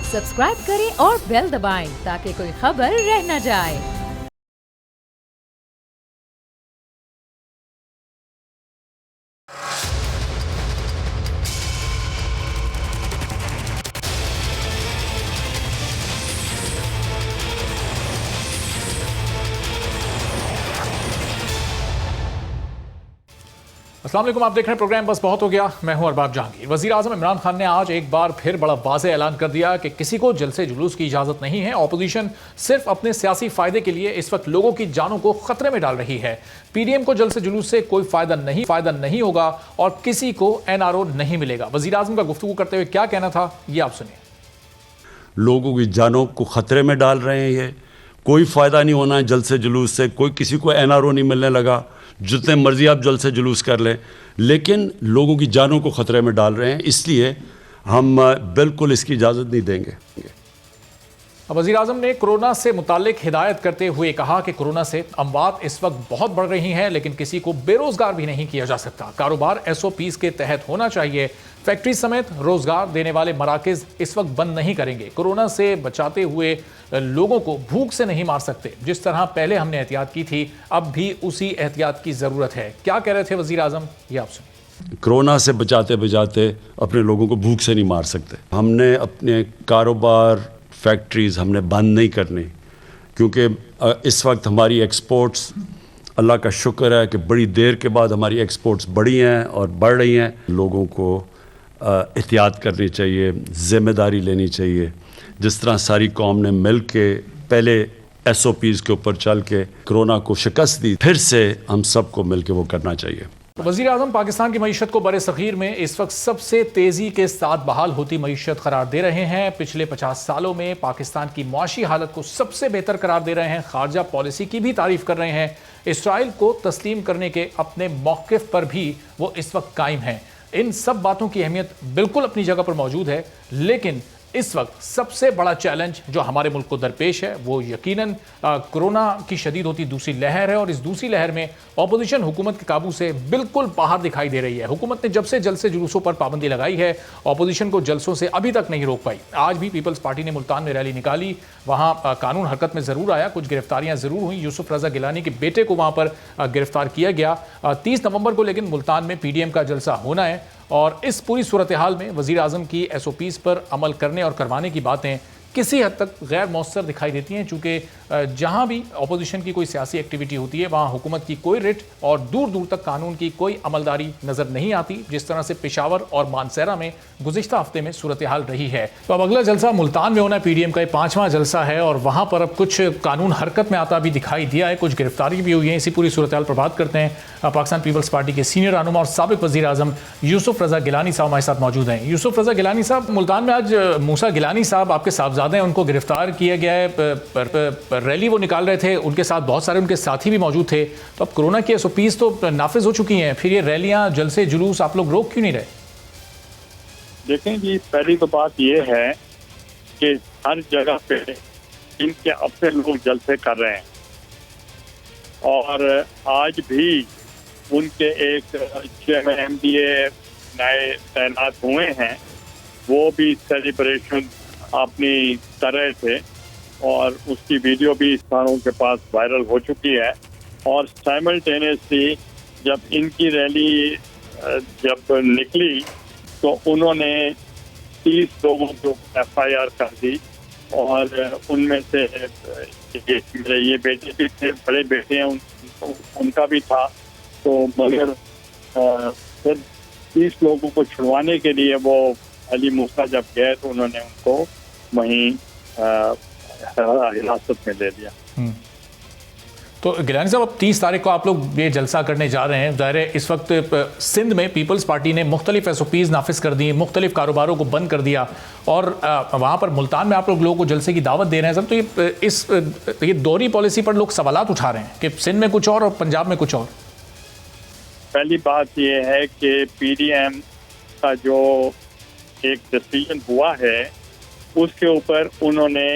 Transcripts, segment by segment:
Subscribe करें और bell दबाएं ताकि कोई खबर रह न जाए। अस्सलाम वालेकुम, आप देख रहे हैं प्रोग्राम बस बहुत हो गया। मैं हूं अरबाब जहांगीर। वज़ीर आज़म इमरान खान ने आज एक बार फिर बड़ा वाज़ेह ऐलान कर दिया कि किसी को जलसे जुलूस की इजाज़त नहीं है। ऑपोजिशन सिर्फ अपने सियासी फ़ायदे के लिए इस वक्त लोगों की जानों को ख़तरे में डाल रही है। PDM को जलसे जुलूस से कोई फ़ायदा नहीं होगा और किसी को NRO नहीं मिलेगा। वज़ीर आज़म का गुफ्तगू करते हुए क्या कहना था, ये आप सुनिए। लोगों की जानों को ख़तरे में डाल रहे हैं। ये कोई फ़ायदा नहीं होना है जलसे जुलूस से, कोई किसी को NRO नहीं मिलने लगा। जितने मर्जी आप जलसे जुलूस कर लें, लेकिन लोगों की जानों को ख़तरे में डाल रहे हैं, इसलिए हम बिल्कुल इसकी इजाज़त नहीं देंगे। वज़ीर आज़म ने कोरोना से मुतालिक हिदायत करते हुए कहा कि कोरोना से अमवात इस वक्त बहुत बढ़ रही हैं, लेकिन किसी को बेरोजगार भी नहीं किया जा सकता। कारोबार SOPs के तहत होना चाहिए। फैक्ट्री समेत रोजगार देने वाले मराकज़ इस वक्त बंद नहीं करेंगे। कोरोना से बचाते हुए लोगों को भूख से नहीं मार सकते। जिस तरह पहले हमने एहतियात की थी, अब भी उसी एहतियात की ज़रूरत है। क्या कह रहे थे वज़ीर आज़म, ये आप सुनिए। कोरोना से बचाते बचाते अपने लोगों को भूख से नहीं मार सकते। हमने अपने कारोबार फैक्ट्रीज़ हमने बंद नहीं करनी, क्योंकि इस वक्त हमारी एक्सपोर्ट्स, अल्लाह का शुक्र है कि बड़ी देर के बाद हमारी एक्सपोर्ट्स बढ़ी हैं और बढ़ रही हैं। लोगों को एहतियात करनी चाहिए, ज़िम्मेदारी लेनी चाहिए। जिस तरह सारी कौम ने मिल के पहले SOPs के ऊपर चल के कोरोना को शिकस्त दी, फिर से हम सबको मिल के वो करना चाहिए। वज़ीर आज़म पाकिस्तान की मईशत को बरे सग़ीर में इस वक्त सबसे तेज़ी के साथ बहाल होती मईशत करार दे रहे हैं। पिछले 50 सालों में पाकिस्तान की मुआशी हालत को सबसे बेहतर करार दे रहे हैं। खारजा पॉलिसी की भी तारीफ कर रहे हैं। इसराइल को तस्लीम करने के अपने मौक़िफ़ पर भी वो इस वक्त कायम हैं। इन सब बातों की अहमियत बिल्कुल अपनी जगह पर मौजूद है, लेकिन इस वक्त सबसे बड़ा चैलेंज जो हमारे मुल्क को दरपेश है वो यकीनन कोरोना की शदीद होती दूसरी लहर है। और इस दूसरी लहर में ऑपोजिशन हुकूमत के काबू से बिल्कुल बाहर दिखाई दे रही है। हुकूमत ने जब से जलसे जुलूसों पर पाबंदी लगाई है, ऑपोजिशन को जलसों से अभी तक नहीं रोक पाई। आज भी पीपल्स पार्टी ने मुल्तान में रैली निकाली, वहाँ कानून हरकत में ज़रूर आया, कुछ गिरफ्तारियाँ ज़रूर हुई। यूसुफ रज़ा गिलानी के बेटे को वहाँ पर गिरफ्तार किया गया 30 नवंबर को, लेकिन मुल्तान में PDM का जलसा होना है। और इस पूरी सूरत हाल में वज़ीर आज़म की SOPs पर अमल करने और करवाने की बातें किसी हद तक गैर मौसर दिखाई देती हैं, चूँकि जहाँ भी अपोजिशन की कोई सियासी एक्टिविटी होती है वहाँ हुकूमत की कोई रिट और दूर दूर तक कानून की कोई अमलदारी नज़र नहीं आती, जिस तरह से पेशावर और मानसेरा में गुज़िश्ता हफ्ते में सूरत हाल रही है। तो अब अगला जलसा मुल्तान में होना है। PDM का 5वां जलसा है और वहाँ पर अब कुछ कानून हरकत में आता भी दिखाई दिया है, कुछ गिरफ्तारी भी हुई है। इसी पूरी सूरत हाल पर बात करते हैं। पाकिस्तान पीपल्स पार्टी के सीनियर रहनुमा और साबिक वज़ीर आज़म यूसुफ रज़ा गिलानी साहब हमारे साथ मौजूद हैं। यूसुफ रज़ा गिलानी साहब, मुल्तान में आज मूसा गिलानी साहब आपके साहबजादे हैं, उनको गिरफ्तार किया गया है। रैली वो निकाल रहे थे, उनके साथ बहुत सारे उनके साथी भी मौजूद थे। तो अब कोरोना की SOPs तो नाफिज हो चुकी हैं, फिर ये रैलियां, जलसे जुलूस आप लोग रोक क्यों नहीं रहे? देखें जी, पहली तो बात ये है कि हर जगह पे इनके अपने लोग जलसे कर रहे हैं और आज भी उनके एक चेयरमैन MDA नए तैनात हुए हैं, वो भी सेलिब्रेशन अपनी कर रहे थे और उसकी वीडियो भी स्थानों के पास वायरल हो चुकी है। और साइमल्टेनियसली जब इनकी रैली जब निकली तो उन्होंने 30 लोगों को FIR कर दी और उनमें से मेरे ये बेटे भी थे, बड़े बेटे हैं, उनका भी था। तो मगर फिर 30 लोगों को छुड़वाने के लिए वो अली मूसा जब गए तो उन्होंने उनको वहीं हिरासत में ले लिया। तो गिलानी साहब, अब 30 तारीख को आप लोग ये जलसा करने जा रहे हैं। ज़ाहिर है इस वक्त सिंध में पीपल्स पार्टी ने मुख्तलिफ SOPs नाफिज कर दी, मुख्तलिफ कारोबारों को बंद कर दिया और वहाँ पर मुल्तान में आप लोगों को जलसे की दावत दे रहे हैं सर। तो ये दोहरी पॉलिसी पर लोग सवालात उठा रहे हैं कि सिंध में कुछ और पंजाब में कुछ और। पहली बात ये है कि PDM का जो एक डिसीजन हुआ है उसके ऊपर उन्होंने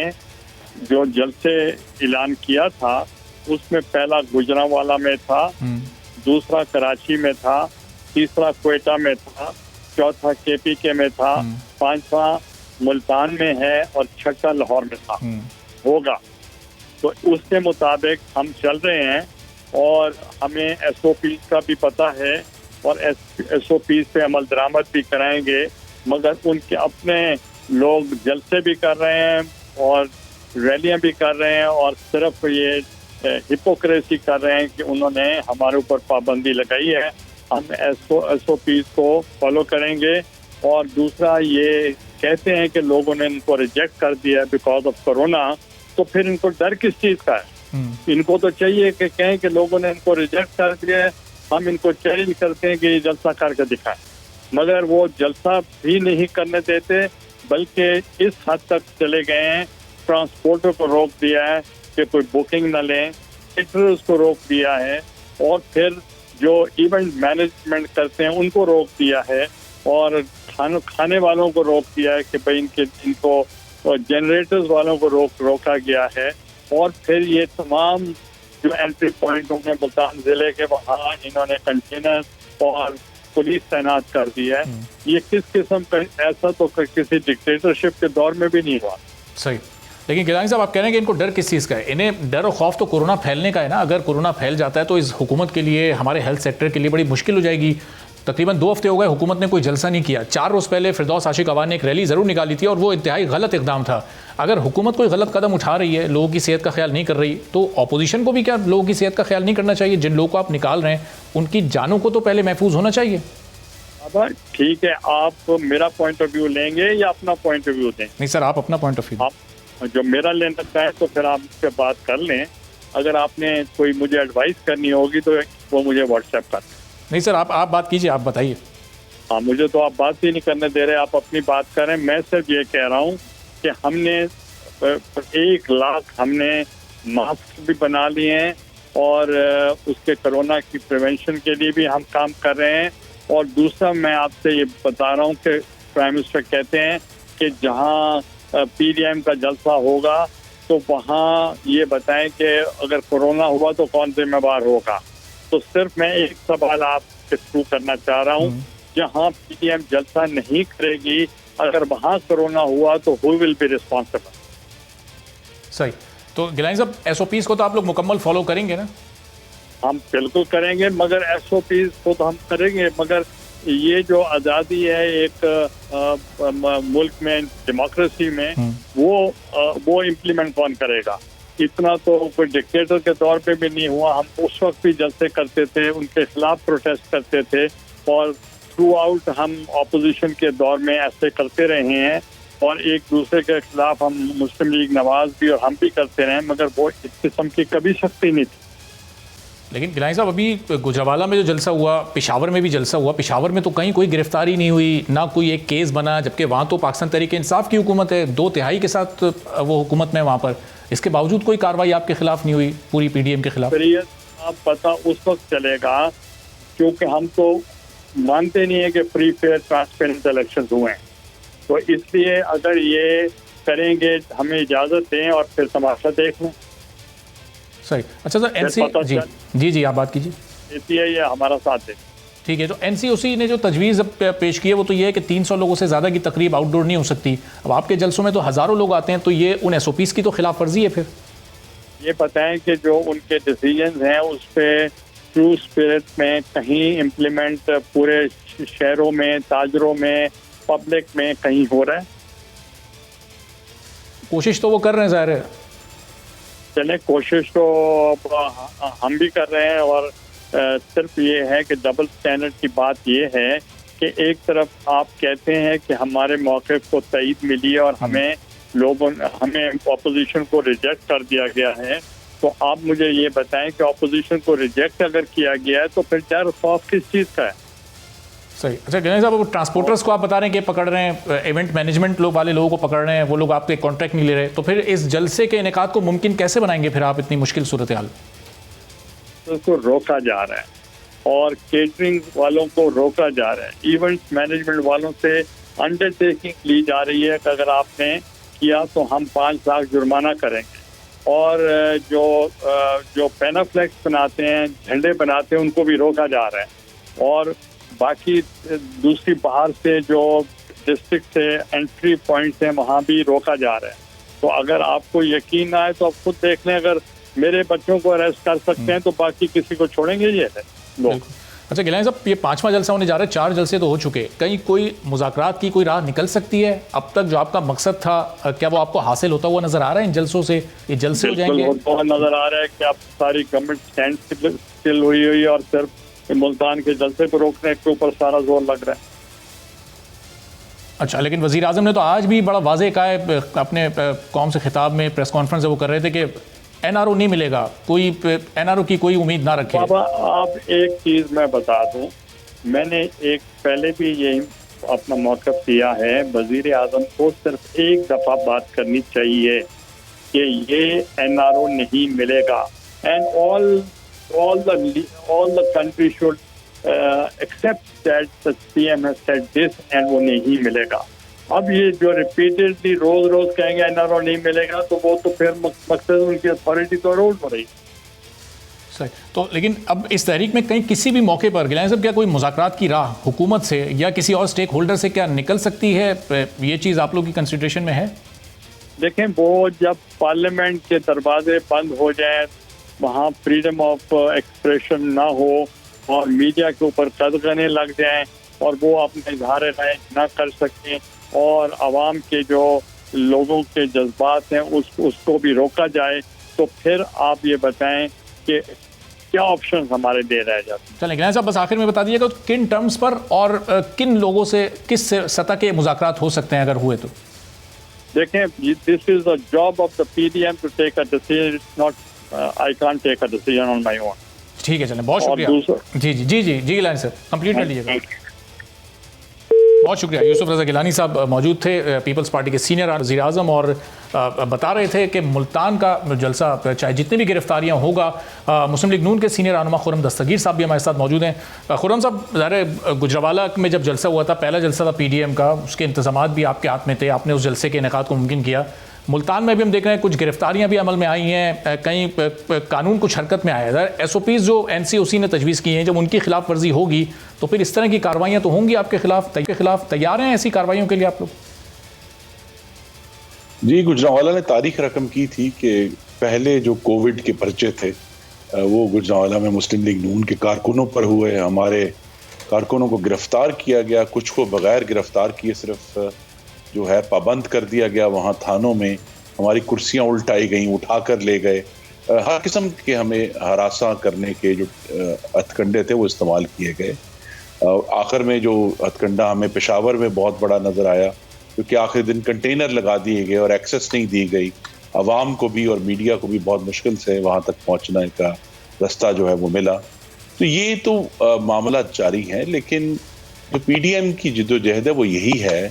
जो जलसे ऐलान किया था उसमें पहला गुजरांवाला में था, दूसरा कराची में था, तीसरा क्वेटा में था, चौथा KPK में था, पांचवा मुल्तान में है और छठा लाहौर में था होगा। तो उसके मुताबिक हम चल रहे हैं और हमें SOP का भी पता है और SOP पे अमल दरामद भी कराएंगे, मगर उनके अपने लोग जलसे भी कर रहे हैं और रैलियां भी कर रहे हैं और सिर्फ ये हिपोक्रेसी कर रहे हैं कि उन्होंने हमारे ऊपर पाबंदी लगाई है। हम SOP को फॉलो करेंगे। और दूसरा ये कहते हैं कि लोगों ने इनको रिजेक्ट कर दिया बिकॉज ऑफ कोरोना, तो फिर इनको डर किस चीज़ का है? इनको तो चाहिए कि कहें कि लोगों ने इनको रिजेक्ट कर दिया है, हम इनको चैलेंज करते हैं कि ये जलसा करके दिखाएं, मगर वो जलसा भी नहीं करने देते, बल्कि इस हद तक चले गए हैं, ट्रांसपोर्टर को रोक दिया है कि कोई बुकिंग न लें, केटरर्स को रोक दिया है और फिर जो इवेंट मैनेजमेंट करते हैं उनको रोक दिया है और खाने वालों को रोक दिया है कि भाई इनको जनरेटर्स वालों को रोका गया है। और फिर ये तमाम जो एंट्री पॉइंट होंगे मुल्तान जिले के, वहाँ इन्होंने कंटेनर और पुलिस तैनात कर दी है। ये किस किस्म का, ऐसा तो किसी डिक्टेटरशिप के दौर में भी नहीं हुआ। सही, लेकिन गिलानी साहब आप कह रहे हैं कि इनको डर किस चीज़ का है? इन्हें डर और खौफ तो कोरोना फैलने का है ना। अगर कोरोना फैल जाता है तो इस हुकूमत के लिए, हमारे हेल्थ सेक्टर के लिए बड़ी मुश्किल हो जाएगी। तकरीबन 2 हफ्ते हो गए हुकूमत ने कोई जलसा नहीं किया। 4 रोज़ पहले फिरदौस आशिक अवान ने एक रैली ज़रूर निकाली थी और वो इंतहाई गलत इकदाम था। अगर हुकूमत कोई गलत कदम उठा रही है, लोगों की सेहत का ख्याल नहीं कर रही, तो अपोजिशन को भी क्या लोगों की सेहत का ख्याल नहीं करना चाहिए? जिन लोगों को आप निकाल रहे हैं उनकी जानों को तो पहले महफूज होना चाहिए। अब ठीक है, आप मेरा पॉइंट ऑफ व्यू लेंगे या अपना पॉइंट ऑफ व्यू दें? नहीं सर, आप अपना पॉइंट ऑफ व्यू। आप जो मेरा लेना चाहें तो फिर आप इससे बात कर लें। अगर आपने कोई मुझे एडवाइस करनी होगी तो वो मुझे व्हाट्सएप कर दें। नहीं सर, आप बात कीजिए, आप बताइए। हाँ, मुझे तो आप बात ही नहीं करने दे रहे, आप अपनी बात करें। मैं सिर्फ ये कह रहा हूँ कि हमने 1 लाख हमने मास्क भी बना लिए हैं और उसके कोरोना की प्रिवेंशन के लिए भी हम काम कर रहे हैं। और दूसरा मैं आपसे ये बता रहा हूँ कि प्राइम मिनिस्टर कहते हैं कि जहाँ PDM का जलसा होगा तो वहाँ ये बताएं कि अगर कोरोना हुआ तो कौन जिम्मेवार होगा। तो सिर्फ मैं एक सवाल आपके थ्रू करना चाह रहा हूँ, जहाँ PDM जलसा नहीं करेगी, अगर वहाँ कोरोना हुआ तो हु विल बी रिस्पॉन्सिबल? सही, तो गिलानी साहब SOPs को तो आप लोग मुकम्मल फॉलो करेंगे ना? हम बिल्कुल करेंगे, मगर SOPs को तो हम करेंगे, मगर ये जो आज़ादी है एक मुल्क में, डेमोक्रेसी में, वो इम्प्लीमेंट कौन करेगा? इतना तो कोई डिक्टेटर के तौर पे भी नहीं हुआ। हम उस वक्त भी जलसे करते थे, उनके खिलाफ प्रोटेस्ट करते थे और थ्रू आउट हम ऑपोजिशन के दौर में ऐसे करते रहे हैं और एक दूसरे के खिलाफ हम मुस्लिम लीग नवाज भी और हम भी करते रहे, मगर वो इस किस्म की कभी शक्ति नहीं थी। लेकिन गिलानी साहब अभी गुजरावाला में जो जलसा हुआ, पेशावर में भी जलसा हुआ, पेशावर में तो कहीं कोई गिरफ्तारी नहीं हुई, ना कोई एक केस बना, जबकि वहाँ तो पाकिस्तान तहरीक इंसाफ की हुकूमत है, 2/3 के साथ वो हुकूमत में वहाँ पर, इसके बावजूद कोई कार्रवाई आपके खिलाफ नहीं हुई पूरी PDM के खिलाफ? आप पता उस वक्त चलेगा क्योंकि हम तो मानते नहीं है कि फ्री फेयर ट्रांसपेरेंट इलेक्शन हुए हैं, तो इसलिए अगर ये करेंगे हमें इजाज़त दें और फिर तमाशा देख लें। सही, अच्छा सर NC जी आप बात कीजिए। ये हमारा साथ दे। ठीक है, जो NCOC ने जो तजवीज़ पेश की है वो तो ये है कि 300 लोगों से ज़्यादा की तकरीब आउटडोर नहीं हो सकती। अब आपके जलसों में तो हज़ारों लोग आते हैं, तो ये उन SOPs की तो खिलाफ वर्जी है। फिर ये बताएं कि जो उनके डिसीजंस हैं उस पर ट्रू स्पिरिट में कहीं इम्प्लीमेंट पूरे शहरों में, ताजरों में, पब्लिक में कहीं हो रहा है? कोशिश तो वो कर रहे हैं, ज़ाहिर है। चले, कोशिश तो हम भी कर रहे हैं और सिर्फ ये है कि डबल स्टैंडर्ड की बात ये है कि एक तरफ आप कहते हैं कि हमारे मौक़िफ़ को तईद मिली है और हमें अपोजिशन को रिजेक्ट कर दिया गया है, तो आप मुझे ये बताएं कि अपोजिशन को रिजेक्ट अगर किया गया है तो फिर डर खौफ किस चीज़ का है? सही, अच्छा गिलानी साहब, वो ट्रांसपोर्टर्स को आप बता रहे हैं कि पकड़ रहे हैं, इवेंट मैनेजमेंट वाले लोगों को पकड़ रहे हैं, वो लोग आपके कॉन्ट्रैक्ट नहीं ले रहे, तो फिर इस जलसे के इनेकाद को मुमकिन कैसे बनाएंगे फिर आप इतनी मुश्किल सूरत हाल? तो उसको रोका जा रहा है और केटरिंग वालों को रोका जा रहा है, इवेंट मैनेजमेंट वालों से अंडरटेकिंग ली जा रही है कि अगर आपने किया तो हम 5 लाख जुर्माना करेंगे, और जो पेनाफ्लेक्स बनाते हैं, झंडे बनाते हैं, उनको भी रोका जा रहा है, और बाकी दूसरी बाहर से जो डिस्ट्रिक्ट से एंट्री पॉइंट है वहाँ भी रोका जा रहा है। तो अगर आपको यकीन ना आए तो आप खुद देख लें, अगर मेरे बच्चों को अरेस्ट कर सकते हैं तो बाकी किसी को छोड़ेंगे ये है लोग। अच्छा गिलानी साहब, ये 5वां जलसा होने जा रहा है, 4 जलसे तो हो चुके, कहीं कोई मुज़ाकरात की कोई राह निकल सकती है? अब तक जो आपका मकसद था क्या वो आपको हासिल होता हुआ नजर आ रहा है इन जलसों से? ये जलसे हो जाएंगे? नजर आ रहा है कि अब सारी गवर्नमेंट स्टैंड स्टिल हुई हुई है और सिर्फ मुल्तान के जलसे को रोकने के ऊपर सारा जोर लग रहा है। अच्छा, लेकिन वज़ीर आज़म ने तो आज भी बड़ा वाज़ेह कहा है अपने कौम से खिताब में, प्रेस कॉन्फ्रेंस वो कर रहे थे कि NRO नहीं मिलेगा, कोई NRO की कोई उम्मीद ना रखे। बाबा आप एक चीज़ मैं बता दूं, मैंने एक पहले भी यही अपना मौक़िफ़ दिया है, वज़ीर आज़म को सिर्फ एक दफ़ा बात करनी चाहिए कि ये NRO नहीं मिलेगा and all the country should accept that the PM has said this and वो नहीं मिलेगा। अब ये जो रिपीटेडली रोज कहेंगे NRO नहीं मिलेगा तो वो तो फिर मकसद उनकी अथॉरिटी तो रोड हो रही। सही, तो लेकिन अब इस तहरीक में कहीं किसी भी मौके पर गिलानी साहब क्या कोई मुज़ाकरात की राह हुकूमत से या किसी और स्टेक होल्डर से क्या निकल सकती है? ये चीज़ आप लोग की कंसिडरेशन में है? देखें, वो जब पार्लियामेंट के दरवाजे बंद हो जाए, वहाँ फ्रीडम ऑफ एक्सप्रेशन ना हो और मीडिया के ऊपर कदगने लग जाएं और वो अपने इजहार राय ना कर सकें और आवाम के जो लोगों के जज्बात हैं उसको भी रोका जाए, तो फिर आप ये बताएं कि क्या ऑप्शन हमारे दे रह जाते हैं। चलें गिलानी साहब, बस आखिर में बता दीजिएगा किन टर्म्स पर और किन लोगों से किस सतह के मुज़ाकरात हो सकते हैं अगर हुए तो? देखें, this is the job of the PDM to take a decision, not I can't take a decision on my own. ठीक है, चलें, बहुत शुक्रिया। जी जी जी जी जी गिलानी साहब, कंप्लीट कर लीजिएगा। बहुत शुक्रिया। यूसुफ रज़ा गिलानी साहब मौजूद थे, पीपल्स पार्टी के सीनियर वज़ीर आज़म, और बता रहे थे कि मुल्तान का जलसा चाहे जितनी भी गिरफ्तारियां होगा, मुस्लिम लीग नून के सीनियर रहनुमा खुर्रम दस्तगीर साहब भी हमारे साथ मौजूद हैं। खुर्रम साहब, ज़ाहिर गुजरावाला में जब जलसा हुआ था, पहला जलसा था PDM का, उसके इंतजामात भी आपके हाथ में थे, आपने उस जलसे के इनेकाद को मुमकिन किया। मुल्तान में भी हम देख रहे हैं कुछ गिरफ्तारियां भी अमल में आई हैं, कहीं कानून कुछ हरकत में आया है। SOPs जो NCOC ने तजवीज़ की हैं, जब उनकी खिलाफ वर्जी होगी तो फिर इस तरह की कार्रवाइयाँ तो होंगी आपके खिलाफ तैयार हैं ऐसी कार्रवाइयों के लिए आप लोग? जी, गुजरांवाला ने तारीख रकम की थी कि पहले जो कोविड के पर्चे थे वो गुजरांवाला में मुस्लिम लीग नून के कारकुनों पर हुए। हमारे कारकुनों को गिरफ्तार किया गया, कुछ को बगैर गिरफ्तार किए सिर्फ जो है पाबंद कर दिया गया। वहाँ थानों में हमारी कुर्सियाँ उल्टाई गई, उठा कर ले गए, हर किस्म के हमें हरासा करने के जो हथकंडे थे वो इस्तेमाल किए गए। आखिर में जो हथकंडा हमें पेशावर में बहुत बड़ा नज़र आया, क्योंकि आखिर दिन कंटेनर लगा दिए गए और एक्सेस नहीं दी गई, आवाम को भी और मीडिया को भी बहुत मुश्किल से वहाँ तक पहुँचने का रास्ता जो है वो मिला। तो ये तो मामला जारी है, लेकिन जो PDM की जिद्दोजहद है वो यही है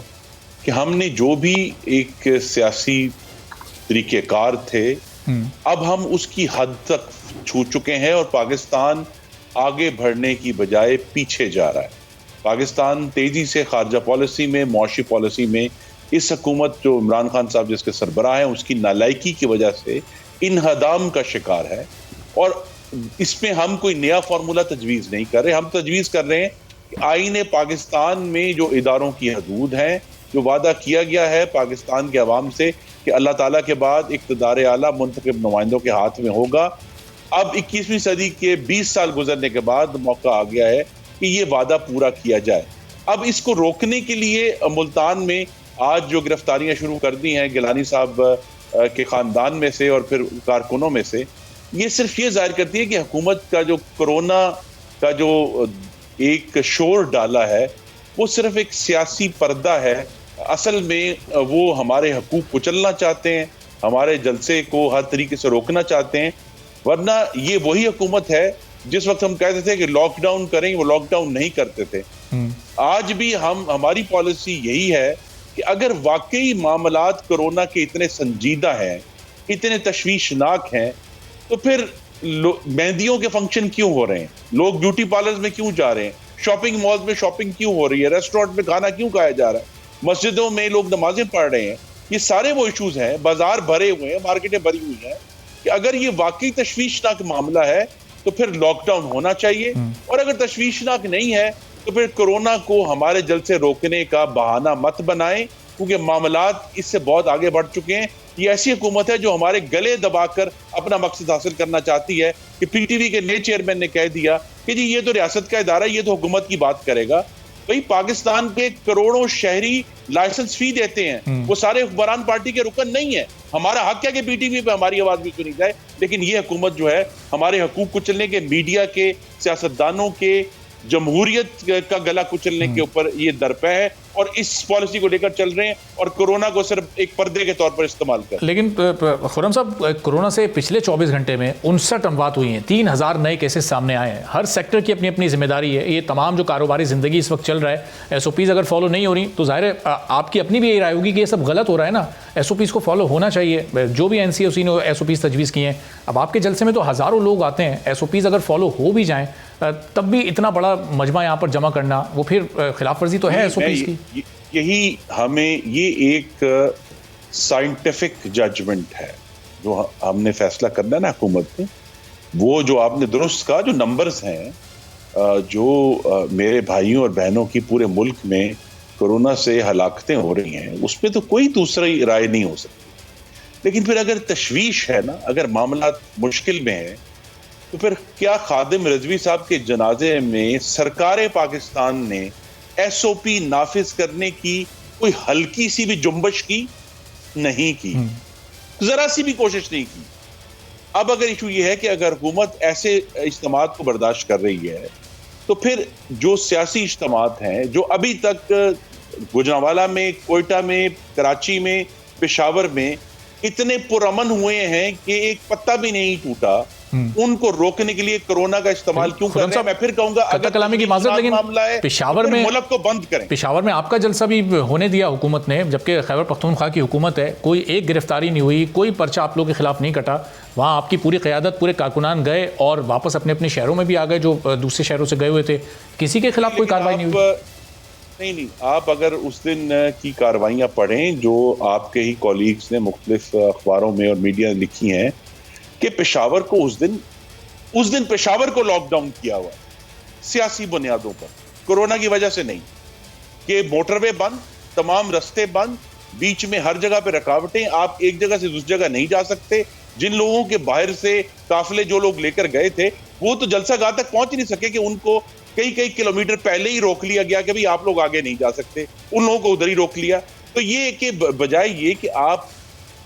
कि हमने जो भी एक सियासी तरीक़ेकार थे, अब हम उसकी हद तक छू चुके हैं और पाकिस्तान आगे बढ़ने की बजाय पीछे जा रहा है। पाकिस्तान तेजी से खारजा पॉलिसी में, मुआशी पॉलिसी में, इस हुकूमत जो इमरान खान साहब जिसके सरबराह हैं उसकी नालायकी की वजह से इन्हदाम का शिकार है। और इसमें हम कोई नया फार्मूला तजवीज़ नहीं कर रहे, हम तजवीज़ कर रहे हैं कि आईन पाकिस्तान में जो इदारों की हदूद हैं, जो वादा किया गया है पाकिस्तान के अवाम से कि अल्लाह ताला के बाद इक़्तिदार आला मुंतखब नुमाइंदों के हाथ में होगा, अब 21वीं सदी के 20 साल गुजरने के बाद मौका आ गया है कि ये वादा पूरा किया जाए। अब इसको रोकने के लिए मुल्तान में आज जो गिरफ्तारियां शुरू कर दी हैं गिलानी साहब के ख़ानदान में से और फिर कारकुनों में से, ये सिर्फ ये जाहिर करती है कि हुकूमत का जो कोरोना का जो एक शोर डाला है वो सिर्फ एक सियासी पर्दा है। असल में वो हमारे हकूक़ कुचलना चाहते हैं, हमारे जलसे को हर तरीके से रोकना चाहते हैं। वरना ये वही हुकूमत है जिस वक्त हम कहते थे कि लॉकडाउन करें, वो लॉकडाउन नहीं करते थे। आज भी हमारी पॉलिसी यही है कि अगर वाकई मामलात कोरोना के इतने संजीदा हैं, इतने तशवीशनाक हैं, तो फिर मेहंदियों के फंक्शन क्यों हो रहे हैं, लोग ब्यूटी पार्लर्स में क्यों जा रहे हैं, शॉपिंग मॉल्स में शॉपिंग क्यों हो रही है, रेस्टोरेंट में खाना क्यों खाया जा रहा है, मस्जिदों में लोग नमाजें पढ़ रहे हैं। ये सारे वो इशूज हैं, बाजार भरे हुए हैं, मार्केटें भरी हुई हैं कि अगर ये वाकई तशवीशनाक मामला है तो फिर लॉकडाउन होना चाहिए। और अगर तशवीशनाक नहीं है तो फिर कोरोना को हमारे जल से रोकने का बहाना मत बनाएं, क्योंकि मामलात इससे बहुत आगे बढ़ चुके हैं। ये ऐसी हुकूमत है जो हमारे गले दबाकर अपना मकसद हासिल करना चाहती है कि पीटीवी के नए चेयरमैन ने कह दिया कि जी ये तो रियासत का इदारा है, ये तो हुकूमत की बात करेगा। भाई पाकिस्तान के करोड़ों शहरी लाइसेंस फी देते हैं, वो सारे हुक्मरान पार्टी के रुकन नहीं है। हमारा हक है कि पीटीवी पे हमारी आवाज भी सुनी जाए, लेकिन ये हुकूमत जो है हमारे हकूक कुचलने के, मीडिया के, सियासतदानों के, जमहूरियत का गला कुचलने के ऊपर ये दरपे है और इस पॉलिसी को लेकर चल रहे हैं और कोरोना को सिर्फ एक पर्दे के तौर पर इस्तेमाल कर। लेकिन खुर्रम साहब, कोरोना से पिछले 24 घंटे में 59 अमवात हुई हैं, 3000 नए केसेस सामने आए हैं। हर सेक्टर की अपनी अपनी जिम्मेदारी है। ये तमाम जो कारोबारी ज़िंदगी इस वक्त चल रहा है, SOPs अगर फॉलो नहीं हो रही तो ज़ाहिर है आपकी अपनी भी यही राय होगी कि ये सब गलत हो रहा है ना, SOPs को फॉलो होना चाहिए। जो भी NCOC ने SOPs तजवीज़ किए हैं, अब आपके जलसे में तो हज़ारों लोग आते हैं, SOPs अगर फॉलो हो भी जाएँ तब भी इतना बड़ा मजमा यहाँ पर जमा करना, वो फिर खिलाफ वर्जी तो है SOPs की। यही हमें, ये एक साइंटिफिक जजमेंट है जो हमने फैसला करना है ना हुकूमत में। वो जो आपने दुरुस्त कहा, जो नंबर्स हैं, जो मेरे भाइयों और बहनों की पूरे मुल्क में कोरोना से हलाकतें हो रही हैं, उस पर तो कोई दूसरी राय नहीं हो सकती। लेकिन फिर अगर तशवीश है ना, अगर मामला मुश्किल में है, तो फिर क्या खादिम रिजवी साहब के जनाजे में सरकार पाकिस्तान ने SOP नाफिज करने की कोई हल्की सी भी जुम्बश की? नहीं की, जरा सी भी कोशिश नहीं की। अब अगर इशू ये है कि अगर हुकूमत ऐसे इज्तिमात को बर्दाश्त कर रही है, तो फिर जो सियासी इज्तिमात हैं जो अभी तक गुजरांवाला में, कोयटा में, कराची में, पेशावर में इतने पुरअमन हुए हैं कि एक पत्ता भी नहीं टूटा, उनको रोकने के लिए कोरोना का इस्तेमाल क्यों कर रहे हैं? मैं फिर कहूंगा अगर कलामी की माजरत, लेकिन मामला है पेशावर में मुल्क को बंद करें। पेशावर में आपका जलसा भी होने दिया हुकूमत ने, जबकि खैबर पख्तूनख्वा की हुकूमत है, कोई एक गिरफ्तारी नहीं हुई, कोई पर्चा आप लोगों के खिलाफ नहीं कटा। वहाँ आपकी पूरी क़यादत, पूरे कारकुनान गए और वापस अपने अपने शहरों में भी आ गए जो दूसरे शहरों से गए हुए थे। किसी के खिलाफ कोई कार्रवाई नहीं हुई? नहीं, आप अगर उस दिन की कार्रवाइयाँ पढ़ें जो आपके ही कॉलीग्स ने मुख्तलिफ अखबारों में और मीडिया में लिखी हैं कि पेशावर को उस दिन पेशावर को लॉकडाउन किया हुआ सियासी बुनियादों पर, कोरोना की वजह से नहीं, कि मोटरवे बंद, तमाम रास्ते बंद, बीच में हर जगह पे रुकावटें, आप एक जगह से दूसरी जगह नहीं जा सकते। जिन लोगों के बाहर से काफिले जो लोग लेकर गए थे वो तो जलसागाह तक पहुंच ही नहीं सके, कि उनको कई किलोमीटर पहले ही रोक लिया गया कि भाई आप लोग आगे नहीं जा सकते, उन लोगों को उधर ही रोक लिया। तो ये कि बजाय ये कि आप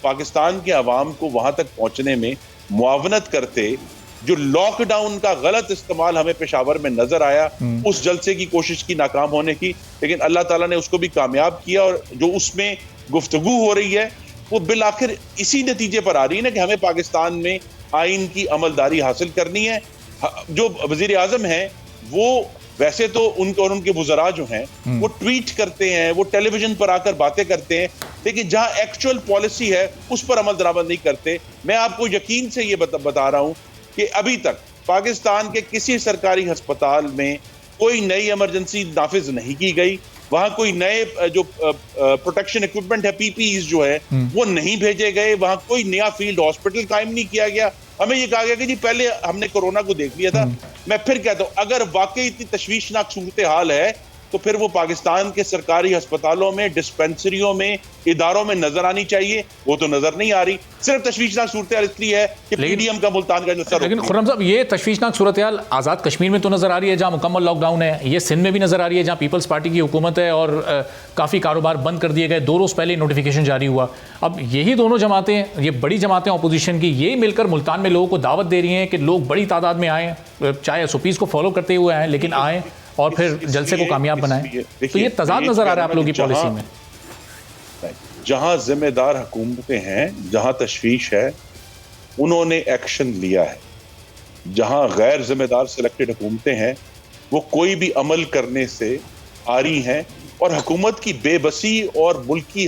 पाकिस्तान के अवाम को वहां तक पहुंचने में मुआवनत करते, जो लॉकडाउन का गलत इस्तेमाल हमें पेशावर में नजर आया, उस जलसे की कोशिश की नाकाम होने की, लेकिन अल्लाह ताला ने उसको भी कामयाब किया। और जो उसमें गुफ्तगू हो रही है वो बिल आखिर इसी नतीजे पर आ रही है ना कि हमें पाकिस्तान में आइन की अमलदारी हासिल करनी है। जो वजीर आजम है वो वैसे तो उनके और उनके वुज़रा जो हैं वो ट्वीट करते हैं, वो टेलीविजन पर आकर बातें करते हैं, लेकिन जहां एक्चुअल पॉलिसी है उस पर अमल दरामद नहीं करते। मैं आपको यकीन से ये बता रहा हूं कि अभी तक पाकिस्तान के किसी सरकारी अस्पताल में कोई नई इमरजेंसी नाफिज नहीं की गई, वहां कोई नए जो प्रोटेक्शन इक्विपमेंट है, PPEs जो है वो नहीं भेजे गए, वहां कोई नया फील्ड हॉस्पिटल कायम नहीं किया गया। हमें ये कहा गया कि जी पहले हमने कोरोना को देख लिया था। मैं फिर कहता हूं, अगर वाकई इतनी तशवीशनाक सूरत हाल है तो फिर वो पाकिस्तान के सरकारी अस्पतालों में, डिस्पेंसरियों में, इदारों में नजर आनी चाहिए। वो तो नजर नहीं आ रही। सिर्फ तशवीशनाक सूरत हाल इसलिए है कि PDM का मुल्तान का जलसा। लेकिन खुर्रम साहब, ये तशवीशनाक सूरत हाल आज़ाद कश्मीर में तो नजर आ रही है जहाँ मुकम्मल लॉकडाउन है, ये सिंध में भी नजर आ रही है जहाँ पीपल्स पार्टी की हुकूमत है और काफ़ी कारोबार बंद कर दिए गए। 2 रोज़ पहले नोटिफिकेशन जारी हुआ। अब यही दोनों जमातें, ये बड़ी जमातें अपोजिशन की, ये मिलकर मुल्तान में लोगों को दावत दे रही हैं कि लोग बड़ी तादाद में आएँ, चाहे SOPs को फॉलो करते हुए आएँ, लेकिन आएँ और फिर जलसे को कामयाब बनाएं। तो ये तजाद नजर आ रहा है आप लोगों की पॉलिसी में। जहां जिम्मेदार हुकूमतें हैं, जहां तशवीश है, उन्होंने एक्शन लिया है। जहां गैर जिम्मेदार सिलेक्टेड हुकूमतें हैं वो कोई भी अमल करने से आ रही हैं, और हुकूमत की बेबसी और मुल्की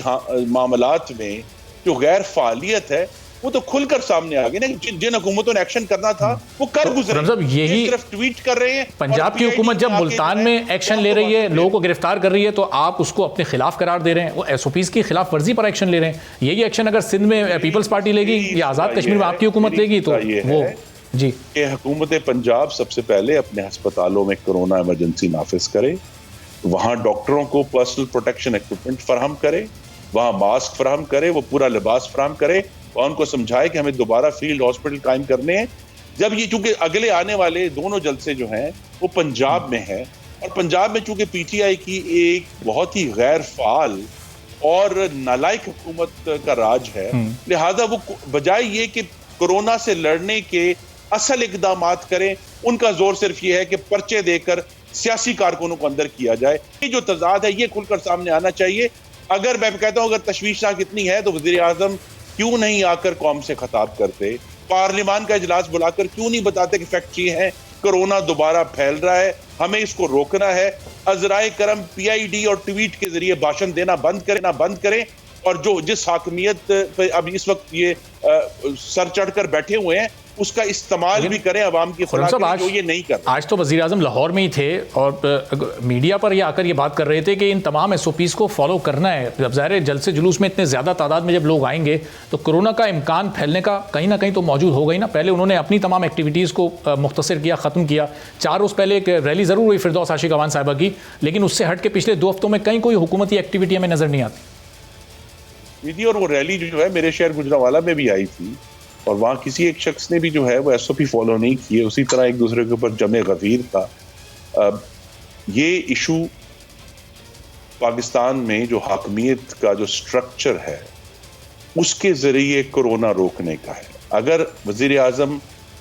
मामलात में जो गैर फालियत है वो तो खुलकर सामने आ गई ना। जिन हुकूमतों ने एक्शन करना था वो कर गुजरे, यही सिर्फ ट्वीट कर रहे हैं। पंजाब की हुकूमत जब मुल्तान में एक्शन ले रही है, लोगों को गिरफ्तार कर रही है, तो आप उसको अपने खिलाफ करार दे रहे हैं। वो SOPs की खिलाफ वर्जी पर एक्शन ले रहे हैं। यही एक्शन अगर सिंध में पीपल्स पार्टी लेगी या आज़ाद कश्मीर में आपकी हुकूमत लेगी तो वो जी कि हुकूमत पंजाब सबसे पहले अपने अस्पतालों में कोरोना इमरजेंसी नाफिज करे, वहाँ डॉक्टरों को पर्सनल प्रोटेक्शन इक्विपमेंट फराहम करे, वहाँ मास्क फराहम करे, वो पूरा लिबास फराहम करे और उनको समझाए कि हमें दोबारा फील्ड हॉस्पिटल कायम करने हैं। जब ये चूंकि अगले आने वाले दोनों जलसे जो हैं वो पंजाब में है और पंजाब में चूंकि पीटीआई की एक बहुत ही गैर फाल और नालायक हुकूमत का राज है, लिहाजा वो बजाय ये कि कोरोना से लड़ने के असल इकदामात करें, उनका जोर सिर्फ ये है कि पर्चे देकर सियासी कारकुनों को अंदर किया जाए। ये जो तजाद है ये खुलकर सामने आना चाहिए। अगर मैं कहता हूं अगर तशवीशनाक इतनी है तो वज़ीर आज़म क्यों नहीं आकर कौम से खिताब करते, पार्लियामान का इजलास बुलाकर क्यों नहीं बताते कि फैक्ट ये है कोरोना दोबारा फैल रहा है, हमें इसको रोकना है। अजराए करम पीआईडी और ट्वीट के जरिए भाषण देना बंद करें और जो जिस हाकमियत पे अब इस वक्त ये सर चढ़कर बैठे हुए हैं उसका इस्तेमाल भी करें अवाम की फलाह के लिए, जो ये नहीं कर। आज तो वज़ीर आज़म लाहौर में ही थे और मीडिया पर ये आकर ये बात कर रहे थे कि इन तमाम एसओपीज़ को फॉलो करना है। जब ज़ाहिर जलसे जुलूस में इतने ज़्यादा तादाद में जब लोग आएंगे तो कोरोना का इम्कान फैलने का कहीं ना कहीं तो मौजूद होगा ही ना। पहले उन्होंने अपनी तमाम एक्टिविटीज़ को मुख्तसर किया, ख़त्म किया। 4 रोज़ पहले एक रैली ज़रूर हुई फिरदौस आशिक अवान साहिबा की, लेकिन उससे हट के पिछले 2 हफ्तों में कहीं कोई हुकूमती एक्टिविटी हमें नज़र नहीं आती। दीदी और वो रैली जो है मेरे शहर गुजरांवाला में भी आई थी और वहाँ किसी एक शख्स ने भी जो है वो एसओपी फॉलो नहीं किए, उसी तरह एक दूसरे के ऊपर जमे गफीर था। ये इशू पाकिस्तान में जो हाकमियत का जो स्ट्रक्चर है उसके जरिए कोरोना रोकने का है। अगर वजीर आजम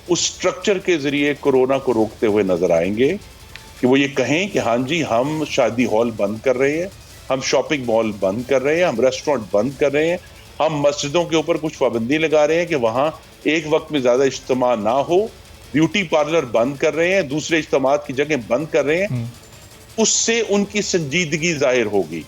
उस स्ट्रक्चर के जरिए कोरोना को रोकते हुए नजर आएंगे कि वो ये कहें कि हाँ जी हम शादी हॉल बंद कर रहे हैं, हम शॉपिंग मॉल बंद कर रहे हैं, हम रेस्टोरेंट बंद कर रहे हैं, हम मस्जिदों के ऊपर कुछ पाबंदी लगा रहे हैं कि वहां एक वक्त में ज्यादा इज्तिमा ना हो, ब्यूटी पार्लर बंद कर रहे हैं, दूसरे इज्तिमात की जगह बंद कर रहे हैं, उससे उनकी संजीदगी जाहिर होगी।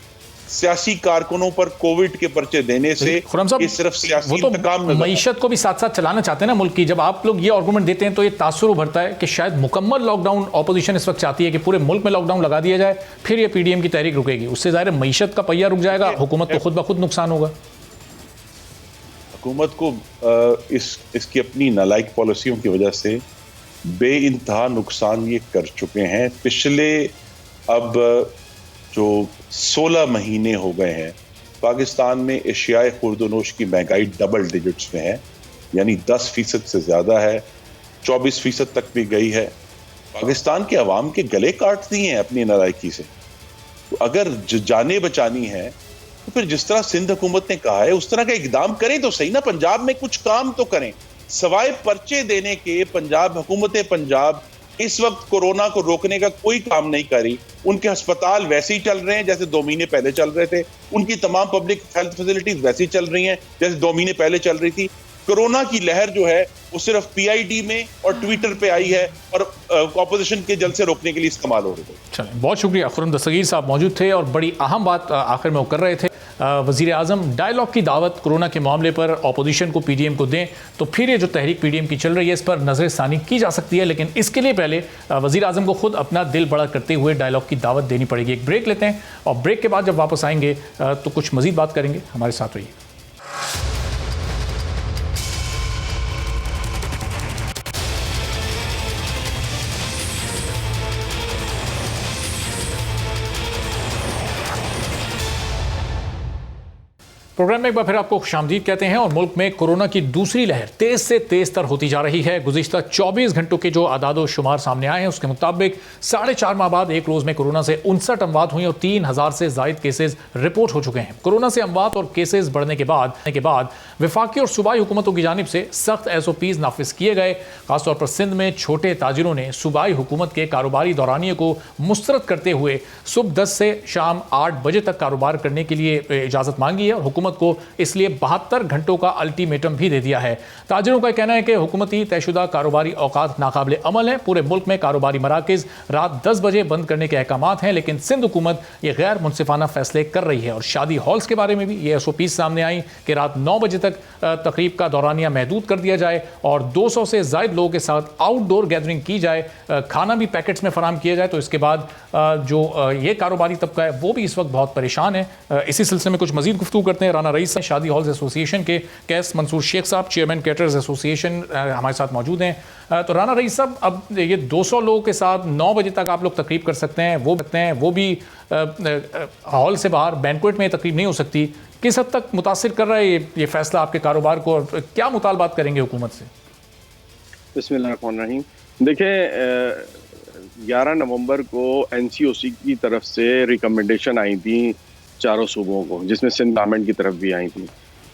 सियासी कारकुनों पर कोविड के पर्चे देने से ये सिर्फ सियासी इंतकाम में मईशत को भी साथ साथ चलाना चाहते हैं ना मुल्क की। जब आप लोग ये आर्गुमेंट देते हैं तो ये तासुर उभरता है कि शायद मुकम्मल लॉकडाउन ऑपोजिशन इस वक्त चाहती है कि पूरे मुल्क में लॉकडाउन लगा दिया जाए, फिर ये पीडीएम की तहरीक रुकेगी। उससे ज़ाहिर मईशत का पहिया रुक जाएगा, हुकूमत को खुद ब खुद नुकसान होगा। हुकूमत को इसकी अपनी नालायक पॉलिसियों की वजह से बेइंतहा नुकसान ये कर चुके हैं। पिछले अब जो 16 महीने हो गए हैं पाकिस्तान में एशियाई खुर्दोनोश की महंगाई डबल डिजिट्स में है, यानी 10% से ज़्यादा है, 24% तक भी गई है। पाकिस्तान के अवाम के गले काट दिए हैं अपनी नालायकी से। तो अगर जाने बचानी है तो फिर जिस तरह सिंध हुकूमत ने कहा है उस तरह का इकदाम करें तो सही ना, पंजाब में कुछ काम तो करें। सवाए पर्चे देने के पंजाब हुकूमत पंजाब इस वक्त कोरोना को रोकने का कोई काम नहीं करी। उनके अस्पताल वैसे ही चल रहे हैं जैसे 2 महीने पहले चल रहे थे, उनकी तमाम पब्लिक हेल्थ फैसिलिटीज वैसे ही चल रही हैं जैसे 2 महीने पहले चल रही थी। कोरोना की लहर जो है वो सिर्फ पीआईडी में और ट्विटर पे आई है और ऑपोजिशन के जलसे रोकने के लिए इस्तेमाल हो रही है। चलें, बहुत शुक्रिया। खुर्रम दस्तगीर साहब मौजूद थे और बड़ी अहम बात आखिर में वो कर रहे थे। वज़ीर आज़म डायलॉग की दावत कोरोना के मामले पर अपोजिशन को पीडीएम को दें तो फिर ये जो तहरीक पीडीएम की चल रही है इस पर नज़रसानी की जा सकती है, लेकिन इसके लिए पहले वज़ीर आज़म को खुद अपना दिल बड़ा करते हुए डायलॉग की दावत देनी पड़ेगी। एक ब्रेक लेते हैं और ब्रेक के बाद जब वापस आएंगे तो कुछ मज़ीद बात करेंगे। हमारे साथ रहिए। प्रोग्राम में एक बार फिर आपको खुशामदीद कहते हैं और मुल्क में कोरोना की दूसरी लहर तेज से तेज तर होती जा रही है। गुज़िश्ता 24 घंटों के जो आदादो शुमार सामने आए हैं उसके मुताबिक 4.5 माह बाद एक रोज़ में कोरोना से 59 अमवात हुई और 3000 से ज़ायद केसेस रिपोर्ट हो चुके हैं। कोरोना से अमवात और केसेस बढ़ने के बाद वफाकी और सूबाई हुकूमतों की जानिब से सख्त एसओपीज़ नाफिज किए गए। खासतौर पर सिंध में छोटे ताजिरों ने सूबाई हुकूमत के कारोबारी दौरानिए को मुस्तरद करते हुए सुबह 10 से शाम 8 बजे तक कारोबार करने के लिए इजाज़त मांगी है और हुकूमत को इसलिए 72 घंटों का अल्टीमेटम भी दे दिया है। ताजिरों का कहना है कि हुकूमती तयशुदा कारोबारी औकात नाकाबिल अमल है। पूरे मुल्क में कारोबारी मराकज़ रात 10 बजे बंद करने के अहकामात हैं, लेकिन सिंध हुकूमत ये गैर मुनसिफाना फैसले कर रही है। और शादी हॉल्स के बारे में भी ये एसओपीज़ सामने आई कि रात 9 बजे तक तकरीब का दौरानिया महदूद कर दिया जाए और 200 से ज़ायद लोगों के साथ आउटडोर गैदरिंग की जाए, खाना भी पैकेट्स में फराम किया जाए। तो इसके बाद जो ये कारोबारी तबका है वो भी इस वक्त बहुत परेशान है। इसी सिलसिले में कुछ मज़ीद गुफ्तगू करते हैं। राना रईस शादी हॉल्स एसोसिएशन के, कैस मंसूर शेख साहब चेयरमैन कैटरर्स एसोसिएशन हमारे साथ मौजूद हैं। तो राना रईस साहब, अब ये 200 लोगों के साथ 9 बजे तक आप लोग तकरीब कर सकते हैं, वो भी हॉल से बाहर बैंक्वेट में तकरीब नहीं हो सकती। किस हद तक मुतासिर कर रहा है ये फैसला आपके कारोबार को, और क्या मुतालबात करेंगे हुकूमत से? बिस्मिल्लाहिर्रहमानिर्रहीम। देखिए, 11 नवंबर को NCOC की तरफ से रिकमेंडेशन आई थी चारों सूबों को, जिसमें सिंध गवर्नमेंट की तरफ भी आई थी।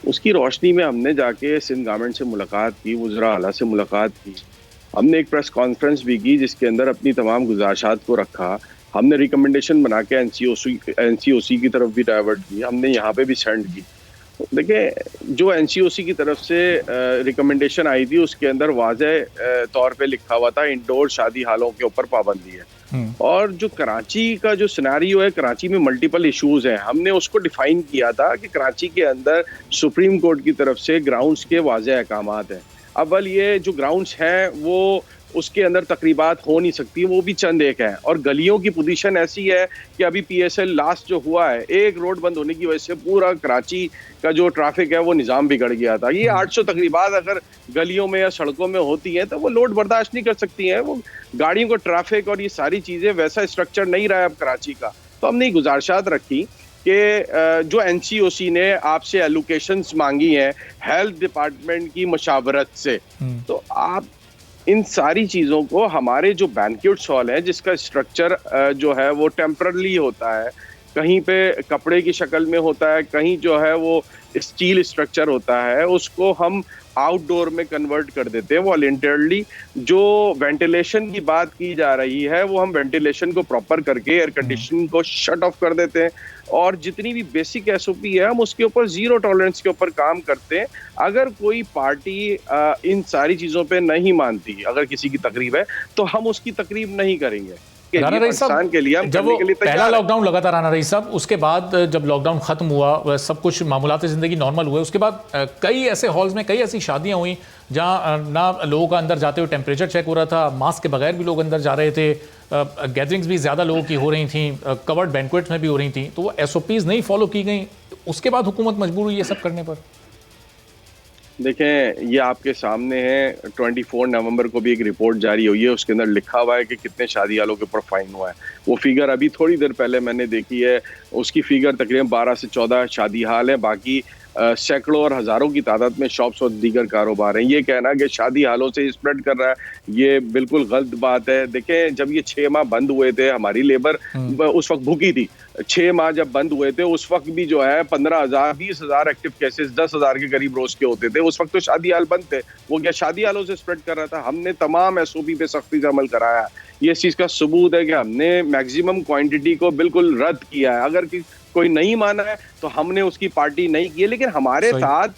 उसकी रोशनी में हमने जाके सिंध गवर्नमेंट से मुलाकात की, वज़रा आला से मुलाकात की, हमने एक प्रेस कॉन्फ्रेंस भी की जिसके अंदर अपनी तमाम गुजारिशात को रखा। हमने रिकमेंडेशन बना के NCOC की तरफ भी डाइवर्ट की, हमने यहाँ पे भी सेंड की। देखिए, जो NCOC की तरफ से रिकमेंडेशन आई थी उसके अंदर वाज़ेह तौर पे लिखा हुआ था इंडोर शादी हालों के ऊपर पाबंदी है। और जो कराची का जो सिनेरियो है, कराची में मल्टीपल इश्यूज हैं, हमने उसको डिफाइन किया था कि कराची के अंदर सुप्रीम कोर्ट की तरफ से ग्राउंड्स के वाज़ेह अहकामात हैं। अव्वल ये जो ग्राउंड्स हैं वो उसके अंदर तकरीबात हो नहीं सकती, वो भी चंद एक है। और गलियों की पोजीशन ऐसी है कि अभी PSL लास्ट जो हुआ है, एक रोड बंद होने की वजह से पूरा कराची का जो ट्रैफिक है वो निज़ाम बिगड़ गया था। ये 800 तकरीबात अगर गलियों में या सड़कों में होती हैं तो वो लोड बर्दाश्त नहीं कर सकती हैं, वो गाड़ियों को ट्रैफिक और ये सारी चीज़ें, वैसा स्ट्रक्चर नहीं रहा है अब कराची का। तो हमने गुजारिशात रखी कि जो NCOC ने आपसे एलोकेशंस मांगी हैं हेल्थ डिपार्टमेंट की मशावरत से, तो आप इन सारी चीज़ों को, हमारे जो बैंक्वेट हॉल है जिसका स्ट्रक्चर जो है वो टेम्पररी होता है, कहीं पे कपड़े की शक्ल में होता है, कहीं जो है वो स्टील स्ट्रक्चर होता है, उसको हम आउटडोर में कन्वर्ट कर देते हैं वॉलंटियरली। जो वेंटिलेशन की बात की जा रही है वो हम वेंटिलेशन को प्रॉपर करके एयर कंडीशनिंग को शट ऑफ कर देते हैं, और जितनी भी बेसिक SOP है हम उसके ऊपर जीरो टॉलरेंस के ऊपर काम करते हैं। अगर कोई पार्टी इन सारी चीज़ों पे नहीं मानती, अगर किसी की तकरीब है तो हम उसकी तकरीब नहीं करेंगे। राना रईस साहब, जब वो पहला लॉकडाउन लगा था राना रईस साहब, उसके बाद जब लॉकडाउन खत्म हुआ, सब कुछ मामूलात ज़िंदगी नॉर्मल हुए, उसके बाद कई ऐसे हॉल्स में कई ऐसी शादियां हुई जहां ना लोगों का अंदर जाते हुए टेम्परेचर चेक हो रहा था, मास्क के बगैर भी लोग अंदर जा रहे थे, गैदरिंग्स भी ज़्यादा लोगों की हो रही थी, कवर्ड बैंक्वेट्स में भी हो रही थी, तो वो SOPs नहीं फॉलो की गई। उसके बाद हुकूमत मजबूर हुई ये सब करने पर। देखें, ये आपके सामने है, 24 नवंबर को भी एक रिपोर्ट जारी हुई है, उसके अंदर लिखा हुआ है कि कितने शादी हालों के ऊपर फाइन हुआ है। वो फिगर अभी थोड़ी देर पहले मैंने देखी है, उसकी फिगर तकरीबन 12 से 14 शादी हाल है, बाकी सैकड़ों और हज़ारों की तादाद में शॉप्स और दीगर कारोबार हैं। ये कहना कि शादी हालों से स्प्रेड कर रहा है, ये बिल्कुल गलत बात है। देखें, जब ये 6 माह बंद हुए थे, हमारी लेबर उस वक्त भूखी थी। 6 माह जब बंद हुए थे उस वक्त भी जो है 15,000 20,000 एक्टिव केसेस 10,000 के करीब रोज के होते थे। उस वक्त तो शादी हाल बंद थे, वो क्या शादी हालों से स्प्रेड कर रहा था? हमने तमाम SOP पे सख्ती से अमल कराया। ये इस चीज़ का सबूत है कि हमने मैक्सिमम क्वांटिटी को बिल्कुल रद्द किया है। अगर कोई नहीं माना है तो हमने उसकी पार्टी नहीं की है, लेकिन हमारे साथ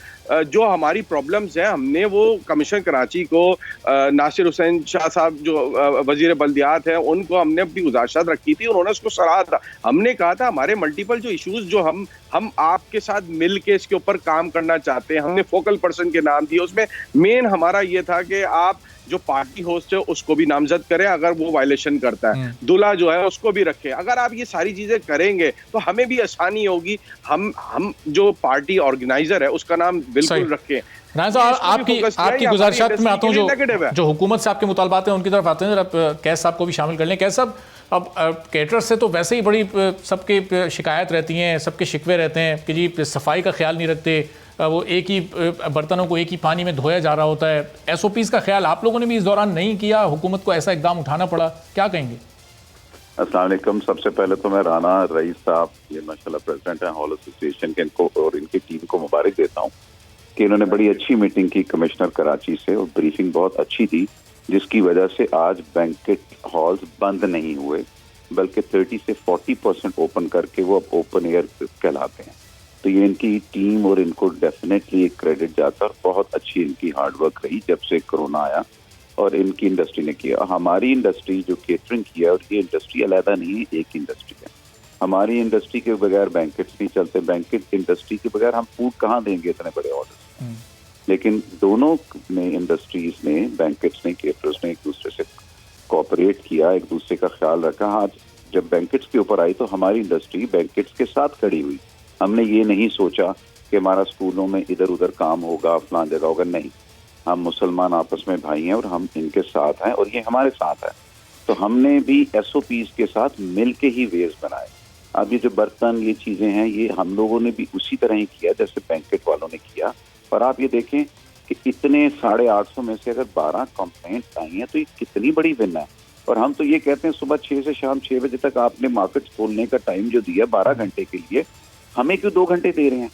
जो हमारी प्रॉब्लम्स हैं, हमने वो कमिश्नर कराची को नासिर हुसैन शाह साहब जो वजीर बल्दियात हैं, उनको हमने अपनी गुजारिशात रखी थी, उन्होंने उसको सराहा था। हमने कहा था हमारे मल्टीपल जो इश्यूज जो हम आपके साथ मिल के इसके ऊपर काम करना चाहते हैं, हमने फोकल पर्सन के नाम दिए। उसमें मेन हमारा ये था कि आप जो पार्टी होस्ट है उसको भी नामजद करें अगर वो वायलेशन करता है, दूल्हा जो है उसको भी रखें। अगर आप ये सारी चीजें करेंगे तो हमें भी आसानी होगी। हम जो पार्टी ऑर्गेनाइजर है उसका नाम बिल्कुल रखें। आपकी गुजारिशात में आता हूँ, जो हुकूमत से आपके मुतालबात हैं उनकी तरफ आते हैं, जरा कैस साहब को भी शामिल कर लें। कैस साहब, अब केटरर्स से तो वैसे ही बड़ी सबके शिकायत रहती हैं, सबके शिकवे रहते हैं कि जी सफाई का ख्याल नहीं रखते, वो एक ही बर्तनों को एक ही पानी में धोया जा रहा होता है। SOPs का ख्याल आप लोगों ने भी इस दौरान नहीं किया, हुकूमत को ऐसा इकदाम उठाना पड़ा, क्या कहेंगे? अस्सलाम वालेकुम। सबसे पहले तो मैं राना रईस साहब, ये माशाल्लाह प्रेसिडेंट हैं हॉल एसोसिएशन के, इनको और इनकी टीम को मुबारक देता हूँ कि इन्होंने बड़ी अच्छी मीटिंग की कमिश्नर कराची से, और ब्रीफिंग बहुत अच्छी थी, जिसकी वजह से आज बैंकेट हॉल्स बंद नहीं हुए, बल्कि 30 से 40% ओपन करके वो अब ओपन एयर कहलाते हैं। तो ये इनकी टीम और इनको डेफिनेटली एक क्रेडिट जाता है, और बहुत अच्छी इनकी हार्डवर्क रही जब से कोरोना आया और इनकी इंडस्ट्री ने किया। हमारी इंडस्ट्री जो केटरिंग किया, और ये इंडस्ट्री अलहदा नहीं है, एक इंडस्ट्री है। हमारी इंडस्ट्री के बगैर बैंकेट्स नहीं चलते, बैंकेट इंडस्ट्री के बगैर हम फूड कहाँ देंगे इतने बड़े ऑर्डर। लेकिन दोनों ने, इंडस्ट्रीज ने, बैंकेट्स ने, केटरर्स ने एक दूसरे से कोऑपरेट किया, एक दूसरे का ख्याल रखा। आज जब बैंकेट्स के ऊपर आई तो हमारी इंडस्ट्री बैंकेट्स के साथ खड़ी हुई। हमने ये नहीं सोचा कि हमारा स्कूलों में इधर उधर काम होगा, फलां जगह होगा, नहीं। हम मुसलमान आपस में भाई हैं और हम इनके साथ हैं और ये हमारे साथ है। तो हमने भी SOPs के साथ मिल के ही वेज बनाए। अब ये जो बर्तन, ये चीज़ें हैं, ये हम लोगों ने भी उसी तरह ही किया जैसे बैंकेट वालों ने किया। पर आप ये देखें कि इतने 850 में से अगर 12 कंप्लेंट्स आई हैं तो ये कितनी बड़ी विन है। और हम तो ये कहते हैं सुबह 6 से शाम 6 बजे तक आपने मार्केट खोलने का टाइम जो दिया 12 घंटे के लिए, हमें क्यों 2 घंटे दे रहे हैं?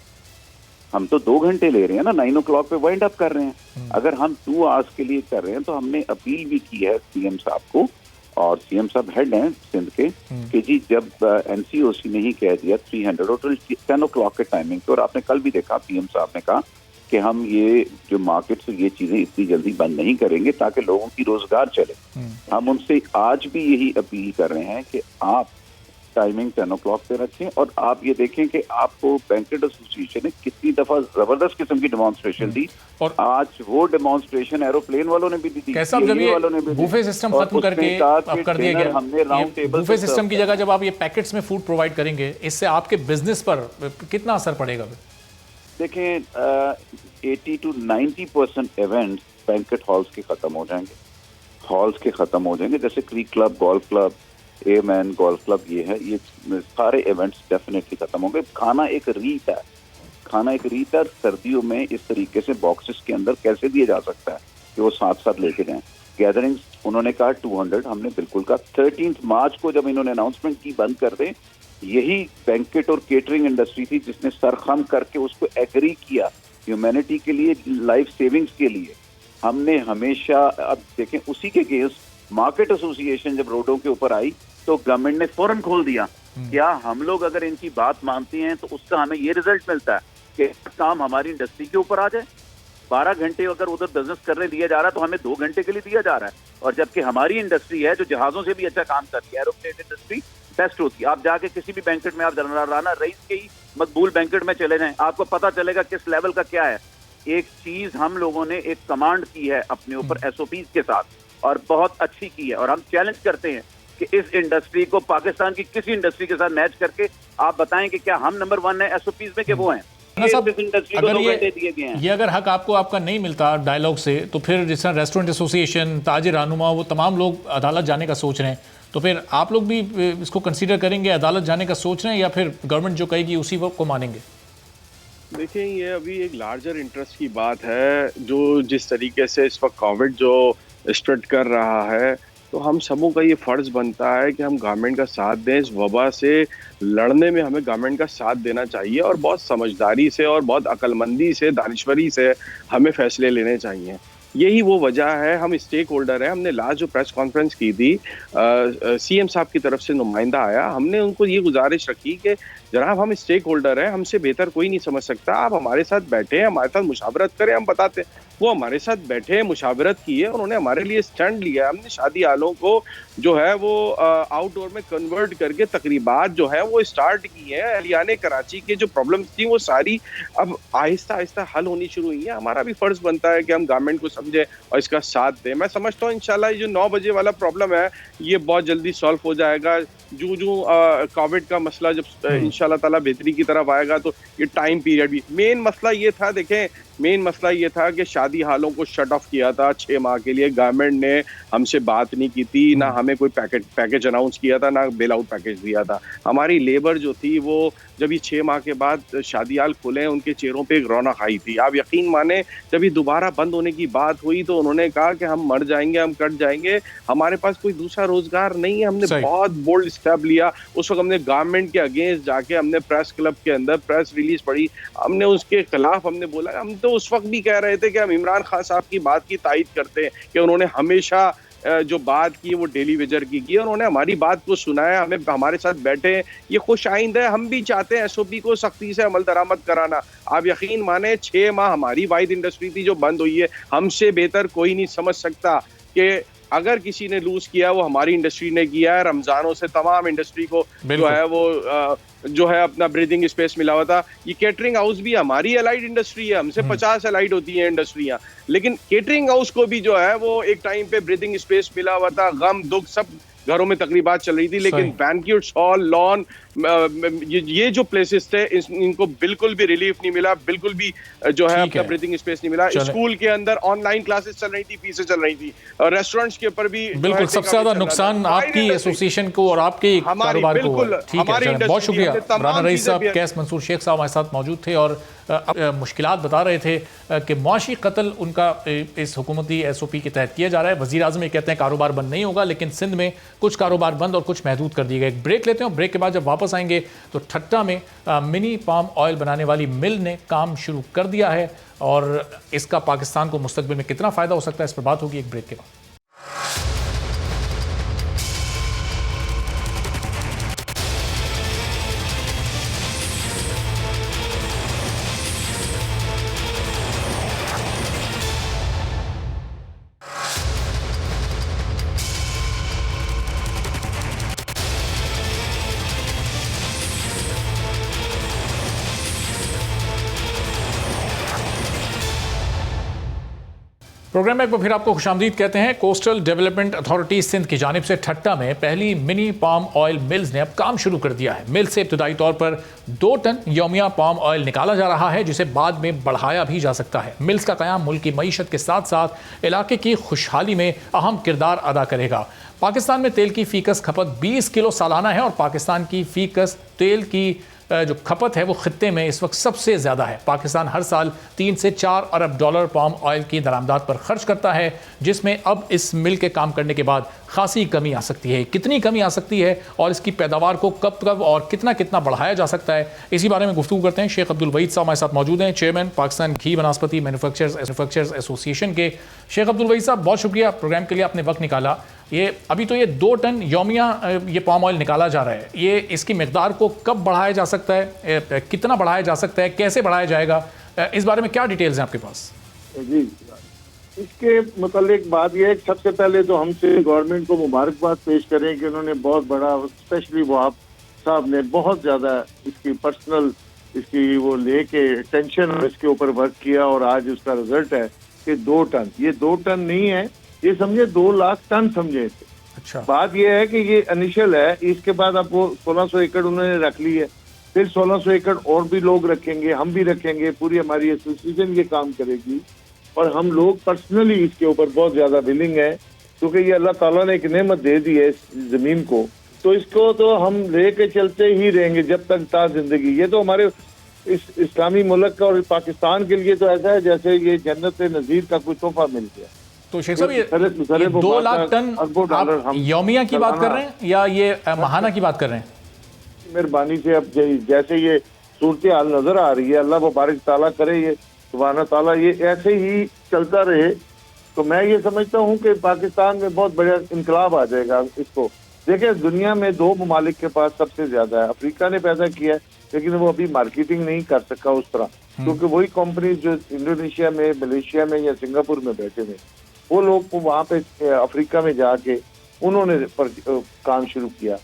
हम तो 2 घंटे ले रहे हैं ना, 9 o'clock पे वाइंड अप कर रहे हैं। अगर हम 2 hours के लिए कर रहे हैं तो हमने अपील भी की है CM साहब को, और CM साहब हेड हैं सिंध के, कि जी जब NCOC ने ही कह दिया 300 और 10 o'clock के टाइमिंग पे, और आपने कल भी देखा PM साहब ने कहा कि हम ये जो मार्केट से ये चीजें इतनी जल्दी बंद नहीं करेंगे ताकि लोगों की रोजगार चले। हम उनसे आज भी यही अपील कर रहे हैं कि आप टाइमिंग 10 o'clock पे रखें। और आप ये देखें कि आपको बैंकेट एसोसिएशन ने कितनी दफा जबरदस्त किस्म की डेमोन्स्ट्रेशन दी, और आज वो डेमोन्स्ट्रेशन एरोप्लेन वालों ने भी दी, कैसा जब ये बुफे सिस्टम खत्म करके अब कर दिया गया, हमने राउंड टेबल बुफे सिस्टम की जगह जब आप ये पैकेट्स में फूड प्रोवाइड करेंगे, इससे आपके बिजनेस पर कितना असर पड़ेगा? देखें 80 to 90% इवेंट्स बैंकेट हॉल्स के खत्म हो जाएंगे, हॉल्स के खत्म हो जाएंगे। जैसे क्रिक club, golf club, एमैन golf club, ये है, ये सारे इवेंट्स डेफिनेटली खत्म होंगे। खाना एक रीत है, खाना एक रीत है। सर्दियों में इस तरीके से बॉक्सेस के अंदर कैसे दिया जा सकता है कि वो साथ साथ लेके जाएं। गैदरिंग्स उन्होंने कहा 200, हमने बिल्कुल कहा 13 मार्च को जब इन्होंने अनाउंसमेंट की बंद कर दें, यही बैंकेट और केटरिंग इंडस्ट्री थी जिसने सरखम करके उसको एग्री किया ह्यूमैनिटी के लिए, लाइफ सेविंग्स के लिए। हमने हमेशा, अब देखें उसी के अगेंस्ट मार्केट एसोसिएशन जब रोडों के ऊपर आई तो गवर्नमेंट ने फौरन खोल दिया। क्या हम लोग अगर इनकी बात मानते हैं तो उसका हमें ये रिजल्ट मिलता है कि काम हमारी इंडस्ट्री के ऊपर आ जाए। 12 घंटे अगर उधर बिजनेस करने दिया जा रहा है तो हमें 2 घंटे के लिए दिया जा रहा है, और जबकि हमारी इंडस्ट्री है जो जहाजों से भी अच्छा काम करती है, एरोप्लेन इंडस्ट्री बेस्ट होती है। आप जाके किसी भी बैंकेट में, आप राना रईस के ही मकबूल बैंकेट में चले जाएं, आपको पता चलेगा किस लेवल का क्या है। एक चीज हम लोगों ने एक कमांड की है अपने ऊपर SOPs के साथ, और बहुत अच्छी की है, और हम चैलेंज करते हैं कि इस इंडस्ट्री को पाकिस्तान की किसी इंडस्ट्री के साथ मैच करके आप बताएं कि क्या हम नंबर 1 है SOPs में, कि वो हैं। अगर ये अगर हक आपको आपका नहीं मिलता डायलॉग से, तो फिर जिस तरह रेस्टोरेंट एसोसिएशन, ताजिर रहनुमा, वो तमाम लोग अदालत जाने का सोच रहे हैं, तो फिर आप लोग भी इसको कंसीडर करेंगे, अदालत जाने का सोच रहे हैं, या फिर गवर्नमेंट जो कहेगी उसी वक्त को मानेंगे? देखिए, ये अभी एक लार्जर इंटरेस्ट की बात है। जो जिस तरीके से इस वक्त कोविड जो स्प्रेड कर रहा है, तो हम सबों का ये फ़र्ज़ बनता है कि हम गवर्नमेंट का साथ दें। इस वबा से लड़ने में हमें गवर्नमेंट का साथ देना चाहिए, और बहुत समझदारी से और बहुत अक्लमंदी से, दानिशवरी से हमें फ़ैसले लेने चाहिए। यही वो वजह है, हम स्टेक होल्डर हैं। हमने लास्ट जो प्रेस कॉन्फ्रेंस की थी, CM साहब की तरफ से नुमाइंदा आया, हमने उनको ये गुजारिश रखी कि जनाब हम स्टेक होल्डर हैं, हमसे बेहतर कोई नहीं समझ सकता, आप हमारे साथ बैठे हैं, हमारे साथ मुशावरत करें, हम बताते हैं। वो हमारे साथ बैठे, मुशावरत की है, उन्होंने हमारे लिए स्टैंड लिया। हमने शादी हालों को जो है वो आउटडोर में कन्वर्ट करके तकरीबात जो है वो स्टार्ट की है। अलियाने कराची के जो प्रॉब्लम्स थी वो सारी अब आहिस्ता आहिस्ता हल होनी शुरू हुई है। हमारा भी फर्ज बनता है कि हम गवर्नमेंट को समझें और इसका साथ दें। मैं समझता हूँ इंशाल्लाह ये जो 9 बजे वाला प्रॉब्लम है ये बहुत जल्दी सॉल्व हो जाएगा। जो कोविड का मसला जब इंशाल्लाह ताला बेहतरी की तरफ आएगा तो ये टाइम पीरियड भी, मेन मसला ये था, देखें मेन मसला ये था कि शादी हालों को शट ऑफ किया था 6 माह के लिए। गवर्नमेंट ने हमसे बात नहीं की थी, ना हमें कोई पैकेज अनाउंस किया था, ना बेल आउट पैकेज दिया था। हमारी लेबर जो थी वो जब ये 6 माह के बाद शादी हाल खुले उनके चेहरों पे एक रौनक आई थी। आप यकीन माने जब ये दोबारा बंद होने की बात हुई तो उन्होंने कहा कि हम मर जाएंगे, हम कट जाएंगे, हमारे पास कोई दूसरा रोजगार नहीं है। हमने बहुत बोल्ड स्टेप लिया। उस वक्त हमने गवर्नमेंट के अगेंस्ट जाके हमने प्रेस क्लब के अंदर प्रेस रिलीज पढ़ी, हमने उसके खिलाफ हमने बोला। हम तो उस वक्त भी कह रहे थे कि हम इमरान खान साहब की बात की तायद करते हैं कि उन्होंने हमेशा जो बात की वो डेली वेजर की उन्होंने हमारी बात को सुनाया, हमें हमारे साथ बैठे। ये खुश आइंद है, हम भी चाहते हैं SOP को सख्ती से अमल दरामद कराना। आप यकीन माने 6 माह हमारी वाहिद इंडस्ट्री थी जो बंद हुई है। हमसे बेहतर कोई नहीं समझ सकता कि अगर किसी ने लूज किया वो हमारी इंडस्ट्री ने किया है। रमजानों से तमाम इंडस्ट्री को जो है वो जो है अपना ब्रीदिंग स्पेस मिला हुआ था। ये केटरिंग हाउस भी हमारी एलाइड इंडस्ट्री है, हमसे 50 एलाइड होती हैं इंडस्ट्रियां, लेकिन केटरिंग हाउस को भी जो है वो एक टाइम पे ब्रीदिंग स्पेस मिला हुआ था। गम दुख सब घरों में तकरीबात चल रही थी, लेकिन बैंक्वेट्स हॉल, लॉन ये जो प्लेसेस थे इनको बिल्कुल भी रिलीफ नहीं मिला, बिल्कुल भी जो है अपना ब्रीथिंग स्पेस नहीं मिला। स्कूल के अंदर ऑनलाइन क्लासेस चल रही थी, फीसें चल रही थी, और रेस्टोरेंट्स के ऊपर भी बिल्कुल सबसे ज्यादा नुकसान आपकी एसोसिएशन को और आपके कारोबार को हुआ। ठीक है, बहुत शुक्रिया राना रईस साहब। कैस मंसूर शेख साहब हमारे साथ मौजूद थे और मुश्किलात बता रहे थे कि मुआशी कत्ल उनका इस हुकूमती SOP के तहत किया जा रहा है। वज़ीर आज़म ये कहते हैं कारोबार बंद नहीं होगा, लेकिन सिंध में कुछ कारोबार बंद और कुछ महदूद कर दिए गए। एक ब्रेक लेते हैं और ब्रेक के बाद जब वापस आएंगे तो ठट्टा में मिनी पाम ऑयल बनाने वाली मिल ने काम शुरू कर दिया है और इसका पाकिस्तान को मुस्तकबिल में कितना फ़ायदा हो सकता है, इस पर बात होगी एक ब्रेक के बाद। प्रोग्राम में एक बार फिर आपको खुशामदीद कहते हैं। कोस्टल डेवलपमेंट अथॉरिटी सिंध की जानिब से ठट्टा में पहली मिनी पाम ऑयल मिल्स ने अब काम शुरू कर दिया है। मिल से इब्तदाई तौर पर 2 टन यौमिया पाम ऑयल निकाला जा रहा है, जिसे बाद में बढ़ाया भी जा सकता है। मिल्स का क़याम मुल्क की मईशत के साथ साथ इलाके की खुशहाली में अहम किरदार अदा करेगा। पाकिस्तान में तेल की फीकस खपत 20 किलो सालाना है और पाकिस्तान की फीकस तेल की जो खपत है वो खित्ते में इस वक्त सबसे ज़्यादा है। पाकिस्तान हर साल 3 से 4 अरब डॉलर पाम ऑयल की दरामदात पर खर्च करता है, जिसमें अब इस मिल के काम करने के बाद खासी कमी आ सकती है। कितनी कमी आ सकती है और इसकी पैदावार को कब कब और कितना कितना बढ़ाया जा सकता है, इसी बारे में गुफ्तगू करते हैं। शेख अब्दुल वहीद साहब हमारे साथ मौजूद हैं, चेयरमैन पाकिस्तान घी वनस्पति मैन्युफैक्चरर्स एसोसिएशन के। शेख अब्दुल वहीद साहब, बहुत शुक्रिया प्रोग्राम के लिए, आपने वक्त निकाला। ये अभी तो ये 2 टन यौमिया ये पाम ऑयल निकाला जा रहा है, ये इसकी मिकदार को कब बढ़ाया जा सकता है, कितना बढ़ाया जा सकता है, कैसे बढ़ाया जाएगा, इस बारे में क्या डिटेल्स हैं आपके पास? जी, इसके मुतालिक बात यह है कि सबसे पहले तो हमसे गवर्नमेंट को मुबारकबाद पेश करें कि उन्होंने बहुत बड़ा, स्पेशली वहाब साहब ने बहुत ज़्यादा इसकी पर्सनल इसकी वो लेके टेंशन इसके ऊपर वर्क किया और आज उसका रिजल्ट है कि 2 टन, ये 2 टन नहीं है, ये समझे 2 लाख टन समझे थे। अच्छा, बात यह है कि ये इनिशियल है, इसके बाद अब वो 1600 एकड़ उन्होंने रख ली है, फिर 1600 एकड़ और भी लोग रखेंगे, हम भी रखेंगे, पूरी हमारी एसोसिएशन ये काम करेगी और हम लोग पर्सनली इसके ऊपर बहुत ज्यादा विलिंग है, क्योंकि ये अल्लाह ताला ने एक नेमत दे दी है इस जमीन को, तो इसको तो हम लेके चलते ही रहेंगे जब तक ता जिंदगी। ये तो हमारे इस इस्लामी मुल्क का और पाकिस्तान के लिए तो ऐसा है जैसे ये जन्नत नज़ीर का कोई तोहफा मिल गया। तो शेख साहब, ये 2 लाख टन आप यौमिया की बात कर रहे हैं या ये महाना की बात कर रहे हैं? मेहरबानी से अब जैसे ये सूरत हाल नजर आ रही है, अल्लाह मुबारक ताला करे ये सुभान ताला ये ऐसे ही चलता रहे, तो मैं ये समझता हूँ कि पाकिस्तान में बहुत बड़ा इनकलाब आ जाएगा। इसको देखिए, दुनिया में 2 ममालिक के पास सबसे ज्यादा है, अफ्रीका ने पैदा किया है लेकिन वो अभी मार्केटिंग नहीं कर सका उस तरह, क्योंकि वही कंपनी जो इंडोनेशिया में, मलेशिया में या सिंगापुर में बैठे हुए, वो लोग वहाँ पे अफ्रीका में जाके उन्होंने काम शुरू किया।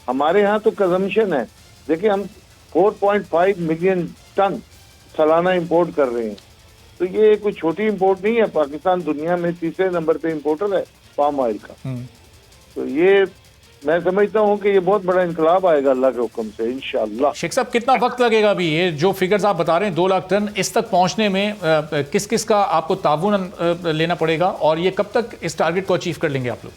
हमारे यहाँ तो कंजम्पशन है, देखिए हम 4.5 मिलियन टन सालाना इंपोर्ट कर रहे हैं, तो ये कोई छोटी इंपोर्ट नहीं है। पाकिस्तान दुनिया में 3रे नंबर पे इंपोर्टर है पाम ऑयल का, तो ये मैं समझता हूँ कि ये बहुत बड़ा इनकलाब आएगा अल्लाह के हुक्म से इंशाअल्लाह। शेख साहब, कितना वक्त लगेगा अभी ये जो फिगर्स आप बता रहे हैं 2 लाख टन, इस तक पहुंचने में किस किस का आपको ताउन लेना पड़ेगा और ये कब तक इस टारगेट को अचीव कर लेंगे आप लोग?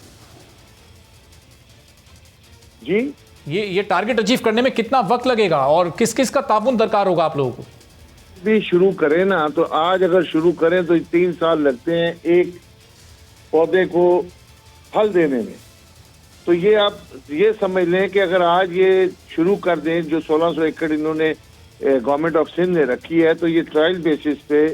जी, ये टारगेट अचीव करने में कितना वक्त लगेगा और किस किस का ताउन दरकार होगा आप लोगों को? भी शुरू करें ना, तो आज अगर शुरू करें तो 3 साल लगते हैं एक पौधे को फल देने में, तो ये आप ये समझ लें कि अगर आज ये शुरू कर दें, जो 1600 एकड़ इन्होंने गवर्नमेंट ऑफ सिंध ने रखी है, तो ये ट्रायल बेसिस पे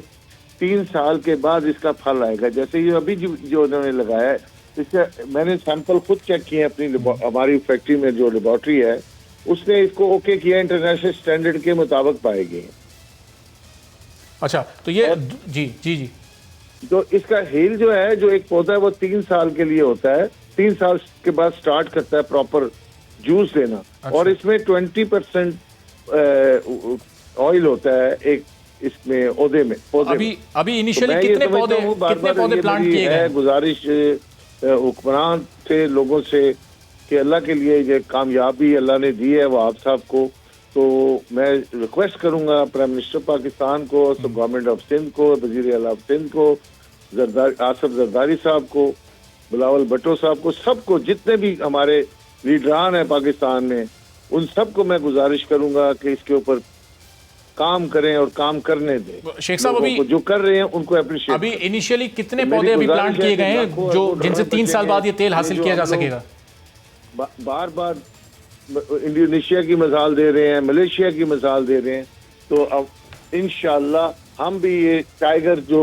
3 साल के बाद इसका फल आएगा। जैसे ये अभी जो उन्होंने लगाया है, इससे मैंने सैंपल खुद चेक किए अपनी हमारी फैक्ट्री में जो लेबोरेटरी है, उसने इसको ओके किया, इंटरनेशनल स्टैंडर्ड के मुताबिक पाए गए। अच्छा, तो ये जी जी जी, तो इसका हेल जो है, जो एक पौधा है वो 3 साल के लिए होता है, 3 साल के बाद स्टार्ट करता है प्रॉपर जूस देना। अच्छा। और इसमें 20% ऑयल होता है एक इसमें ओदे में, पौधे अभी में। अभी इनिशियली कितने पौधे प्लांट किए गए? गुजारिश हुक्मरान थे लोगों से कि अल्लाह के लिए ये कामयाबी अल्लाह ने दी है वहाब साहब को। तो मैं रिक्वेस्ट करूंगा प्राइम मिनिस्टर पाकिस्तान को, गवर्नमेंट ऑफ सिंध को, वजीर आला ऑफ सिंध को, आसफ जरदारी साहब को, बिलावल भुट्टो साहब को, सबको, जितने भी हमारे लीडरान हैं पाकिस्तान में, उन सबको मैं गुजारिश करूंगा कि इसके ऊपर काम करें और काम करने दें। शेख साहब अभी जो कर रहे हैं उनको अप्रिशिएट। अभी इनिशियली कितने पौधे अभी प्लांट किए गए हैं जो जिनसे 3 साल बाद ये तेल हासिल किया जा सकेगा? बार बार इंडोनेशिया की मिसाल दे रहे हैं, मलेशिया की मिसाल दे रहे हैं। तो अब इंशाल्लाह हम भी ये टाइगर जो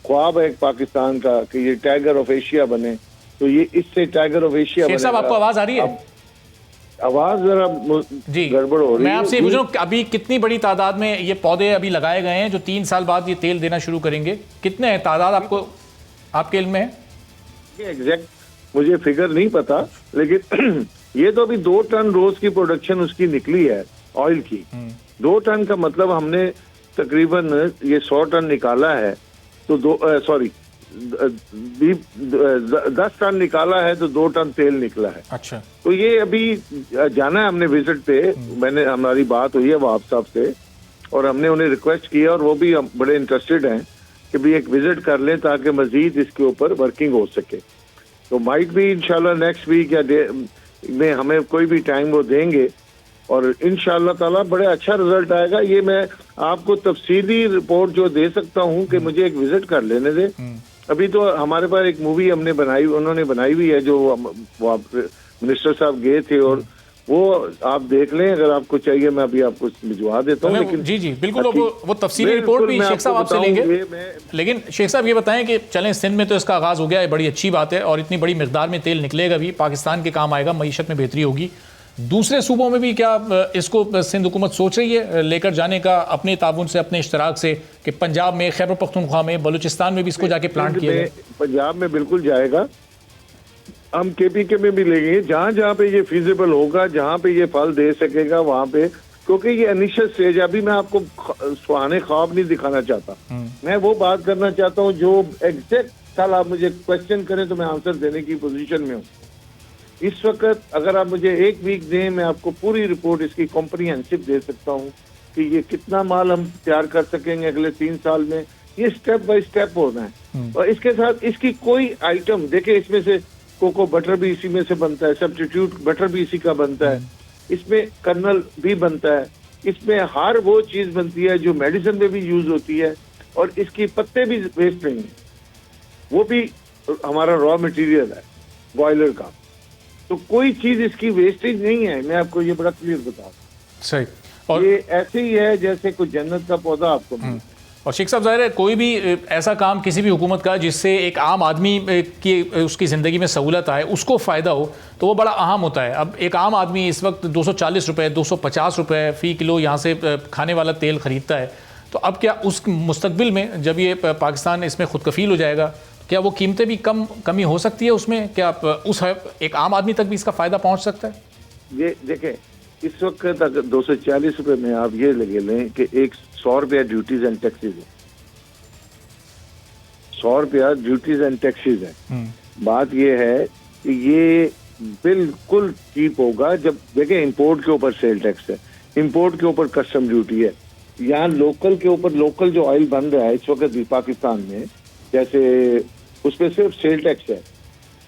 ख्वाब है पाकिस्तान का कि ये टाइगर ऑफ एशिया बने, तो ये इससे टाइगर ऑफ एशिया बने। साहब आपको आवाज आ रही है? आवाज जरा जी गड़बड़ हो रही है। मैं आपसे पूछ रहा हूँ अभी कितनी बड़ी तादाद में ये पौधे अभी लगाए गए हैं जो 3 साल बाद ये तेल देना शुरू करेंगे? कितने हैं तादाद आपको, आपके इल्म में है? एग्जैक्ट मुझे फिगर नहीं पता, लेकिन ये तो अभी 2 टन रोज की प्रोडक्शन उसकी निकली है ऑयल की। 2 टन का मतलब हमने तकरीबन ये 100 टन निकाला है, तो 10 टन निकाला है तो 2 टन तेल निकला है। अच्छा, तो ये अभी जाना है हमने विजिट पे, मैंने हमारी बात हुई है वहाब साहब से और हमने उन्हें रिक्वेस्ट किया और वो भी बड़े इंटरेस्टेड हैं कि भी एक विजिट कर लें ताकि मजीद इसके ऊपर वर्किंग हो सके। तो माइट भी इंशाल्लाह नेक्स्ट वीक या में हमें कोई भी टाइम वो देंगे और इंशाल्लाह ताला बड़े अच्छा रिजल्ट आएगा। ये मैं आपको तफसीली रिपोर्ट जो दे सकता हूँ कि मुझे एक विजिट कर लेने दे। अभी तो हमारे पास एक मूवी हमने बनाई, उन्होंने बनाई हुई है जो वो मिनिस्टर साहब गए थे और वो आप देख लें, अगर आपको चाहिए मैं अभी आपको भिजवा देता हूँ। लेकिन जी बिल्कुल वो तफसीली रिपोर्ट भी शेख साहब आपसे लेंगे। लेकिन शेख साहब ये बताएं कि चलें सिंध में तो इसका आगाज़ हो गया है, बड़ी अच्छी बात है और इतनी बड़ी मिकदार में तेल निकलेगा भी, पाकिस्तान के काम आएगा, मईशत में बेहतरी होगी। दूसरे सूबों में भी क्या इसको सिंध हुकूमत सोच रही है लेकर जाने का अपने ताउन से, अपने इश्तराक से, कि पंजाब में, खैबर पख्तूनख्वा में, बलूचिस्तान में भी इसको जाके प्लांट किया जाए? पंजाब में बिल्कुल जाएगा, हम केपीके में भी लेंगे, जहाँ जहाँ पे ये फिजिबल होगा, जहाँ पे ये फल दे सकेगा वहाँ पे, क्योंकि ये इनिशियल स्टेज। अभी मैं आपको सुहाने ख्वाब नहीं दिखाना चाहता, मैं वो बात करना चाहता हूँ जो एग्जैक्ट कल आप मुझे क्वेश्चन करें तो मैं आंसर देने की पोजीशन में हूँ। इस वक्त अगर आप मुझे 1 वीक दें, मैं आपको पूरी रिपोर्ट इसकी कॉम्प्रिहेंसिव दे सकता हूँ कि ये कितना माल हम तैयार कर सकेंगे अगले 3 साल में। ये स्टेप बाय स्टेप होना है और इसके साथ इसकी कोई आइटम, देखिए इसमें से कोको बटर भी इसी में से बनता है, सब्स्टिट्यूट बटर भी इसी का बनता है, इसमें कर्नल भी बनता है, इसमें हर वो चीज बनती है जो मेडिसिन में भी यूज होती है और इसकी पत्ते भी वेस्ट नहीं है, वो भी हमारा रॉ मटेरियल है बॉयलर का। तो कोई चीज इसकी वेस्टेज नहीं है, मैं आपको ये बड़ा क्लियर बता दूं। सही, और ये ऐसे ही है जैसे कोई जन्नत का पौधा आपको मिले। और शेख साहब ज़ाहिर है कोई भी ऐसा काम किसी भी हुकूमत का जिससे एक आम आदमी की उसकी ज़िंदगी में सहूलत आए, उसको फ़ायदा हो, तो वो बड़ा अहम होता है। अब एक आम आदमी इस वक्त 240 रुपये 250 रुपये फ़ी किलो यहाँ से खाने वाला तेल ख़रीदता है, तो अब क्या उस मुस्तकबिल में जब ये पाकिस्तान इसमें खुद कफ़ील हो जाएगा, क्या वो कीमतें भी कमी हो सकती है उसमें? क्या उस एक आम आदमी तक भी इसका फ़ायदा पहुँच सकता है? ये देखें, इस वक्त अगर 240 रुपये में आप ये लगे लें कि 100 रुपया ड्यूटीज एंड टैक्सेज है, 100 रुपया ड्यूटीज एंड टैक्सेज है। बात ये है कि ये बिल्कुल चीप होगा जब देखें इंपोर्ट के ऊपर सेल टैक्स है, इंपोर्ट के ऊपर कस्टम ड्यूटी है, यहाँ लोकल के ऊपर लोकल जो ऑयल बन रहा है इस वक्त भी पाकिस्तान में, जैसे उस पर सिर्फ सेल टैक्स है,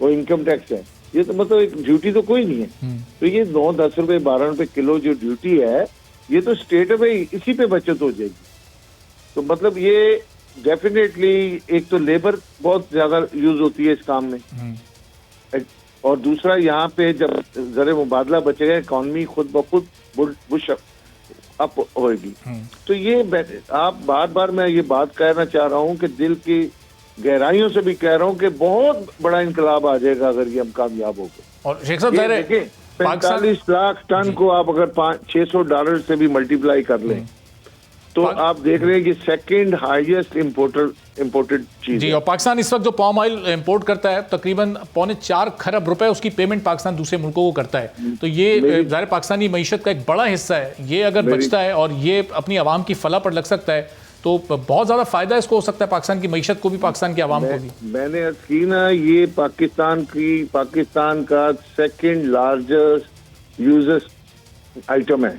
वो इनकम टैक्स है, ये तो मतलब एक ड्यूटी तो कोई नहीं है। तो ये 9-10 रुपए 12 रुपए किलो जो ड्यूटी है, ये तो स्टेट में इसी पे बचत हो जाएगी। तो मतलब ये डेफिनेटली एक तो लेबर बहुत ज्यादा यूज होती है इस काम में, और दूसरा यहाँ पे जब ज़र मुबादला बचेगा इकॉनमी खुद ब खुद बुश अप होगी। तो ये आप बार बार मैं ये बात कहना चाह रहा हूँ कि दिल की गहराइयों से भी कह रहा हूँ कि बहुत बड़ा इंकलाब आ जाएगा अगर ये हम कामयाब हो गए। और शेख साहब देखिए 45 लाख टन को आप अगर $600 से भी मल्टीप्लाई कर लें तो आप देख रहे हैं कि सेकंड हाईएस्ट इंपोर्टेड चीज जी। और पाकिस्तान इस वक्त जो पाम ऑयल इंपोर्ट करता है तकरीबन 3.25 खरब रुपए उसकी पेमेंट पाकिस्तान दूसरे मुल्कों को करता है। तो ये ज़ाहिर पाकिस्तानी मईशत का एक बड़ा हिस्सा है, ये अगर बचता है और ये अपनी आवाम की फलाह पर लग सकता है तो बहुत ज़्यादा फ़ायदा इसको हो सकता है पाकिस्तान की मईशत को भी, पाकिस्तान की आवाम को भी। मैंने अर्ज की ना, ये पाकिस्तान का सेकंड लार्जेस्ट यूजर्स आइटम है।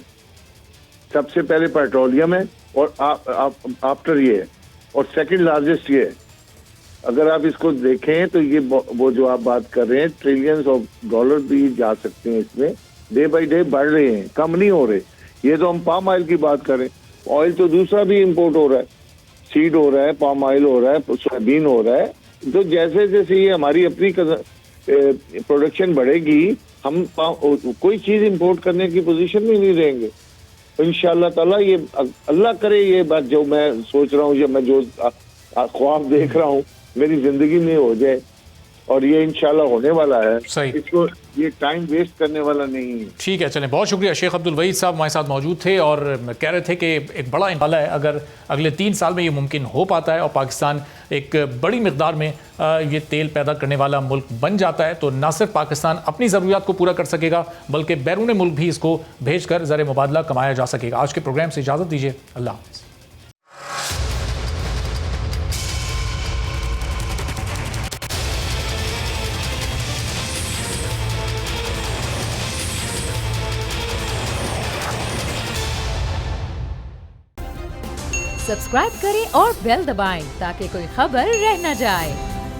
सबसे पहले पेट्रोलियम है और आफ्टर ये है, और सेकंड लार्जेस्ट ये है। अगर आप इसको देखें तो ये वो जो आप बात कर रहे हैं, ट्रिलियंस ऑफ डॉलर भी जा सकते हैं इसमें, डे बाय डे बढ़ रहे हैं, कम नहीं हो रहे। ये तो हम पाम ऑयल की बात करें, ऑयल तो दूसरा भी इंपोर्ट हो रहा है, सीड हो रहा है, पाम ऑयल हो रहा है, सोयाबीन हो रहा है। तो जैसे जैसे ये हमारी अपनी प्रोडक्शन बढ़ेगी, हम कोई चीज इंपोर्ट करने की पोजीशन में नहीं रहेंगे इंशाअल्लाह ताला। ये अल्लाह करे ये बात जो मैं सोच रहा हूँ, या मैं जो ख्वाब देख रहा हूँ मेरी जिंदगी में हो जाए, और ये इंशाल्लाह होने वाला है। सही, इसको ये टाइम वेस्ट करने वाला नहीं है। ठीक है, चलें, बहुत शुक्रिया। शेख अब्दुल वहीद साहब हमारे साथ मौजूद थे और कह रहे थे कि एक बड़ा इंशाल्लाह है, अगर अगले 3 साल में ये मुमकिन हो पाता है और पाकिस्तान एक बड़ी मिकदार में ये तेल पैदा करने वाला मुल्क बन जाता है, तो न सिर्फ पाकिस्तान अपनी ज़रूरियात को पूरा कर सकेगा बल्कि बैरून मुल्क भी इसको भेज कर ज़र मुबादला कमाया जा सकेगा। आज के प्रोग्राम से इजाज़त दीजिए, अल्लाह हाफ़िज़। सब्सक्राइब करें और बेल दबाएं ताकि कोई खबर रह न जाए।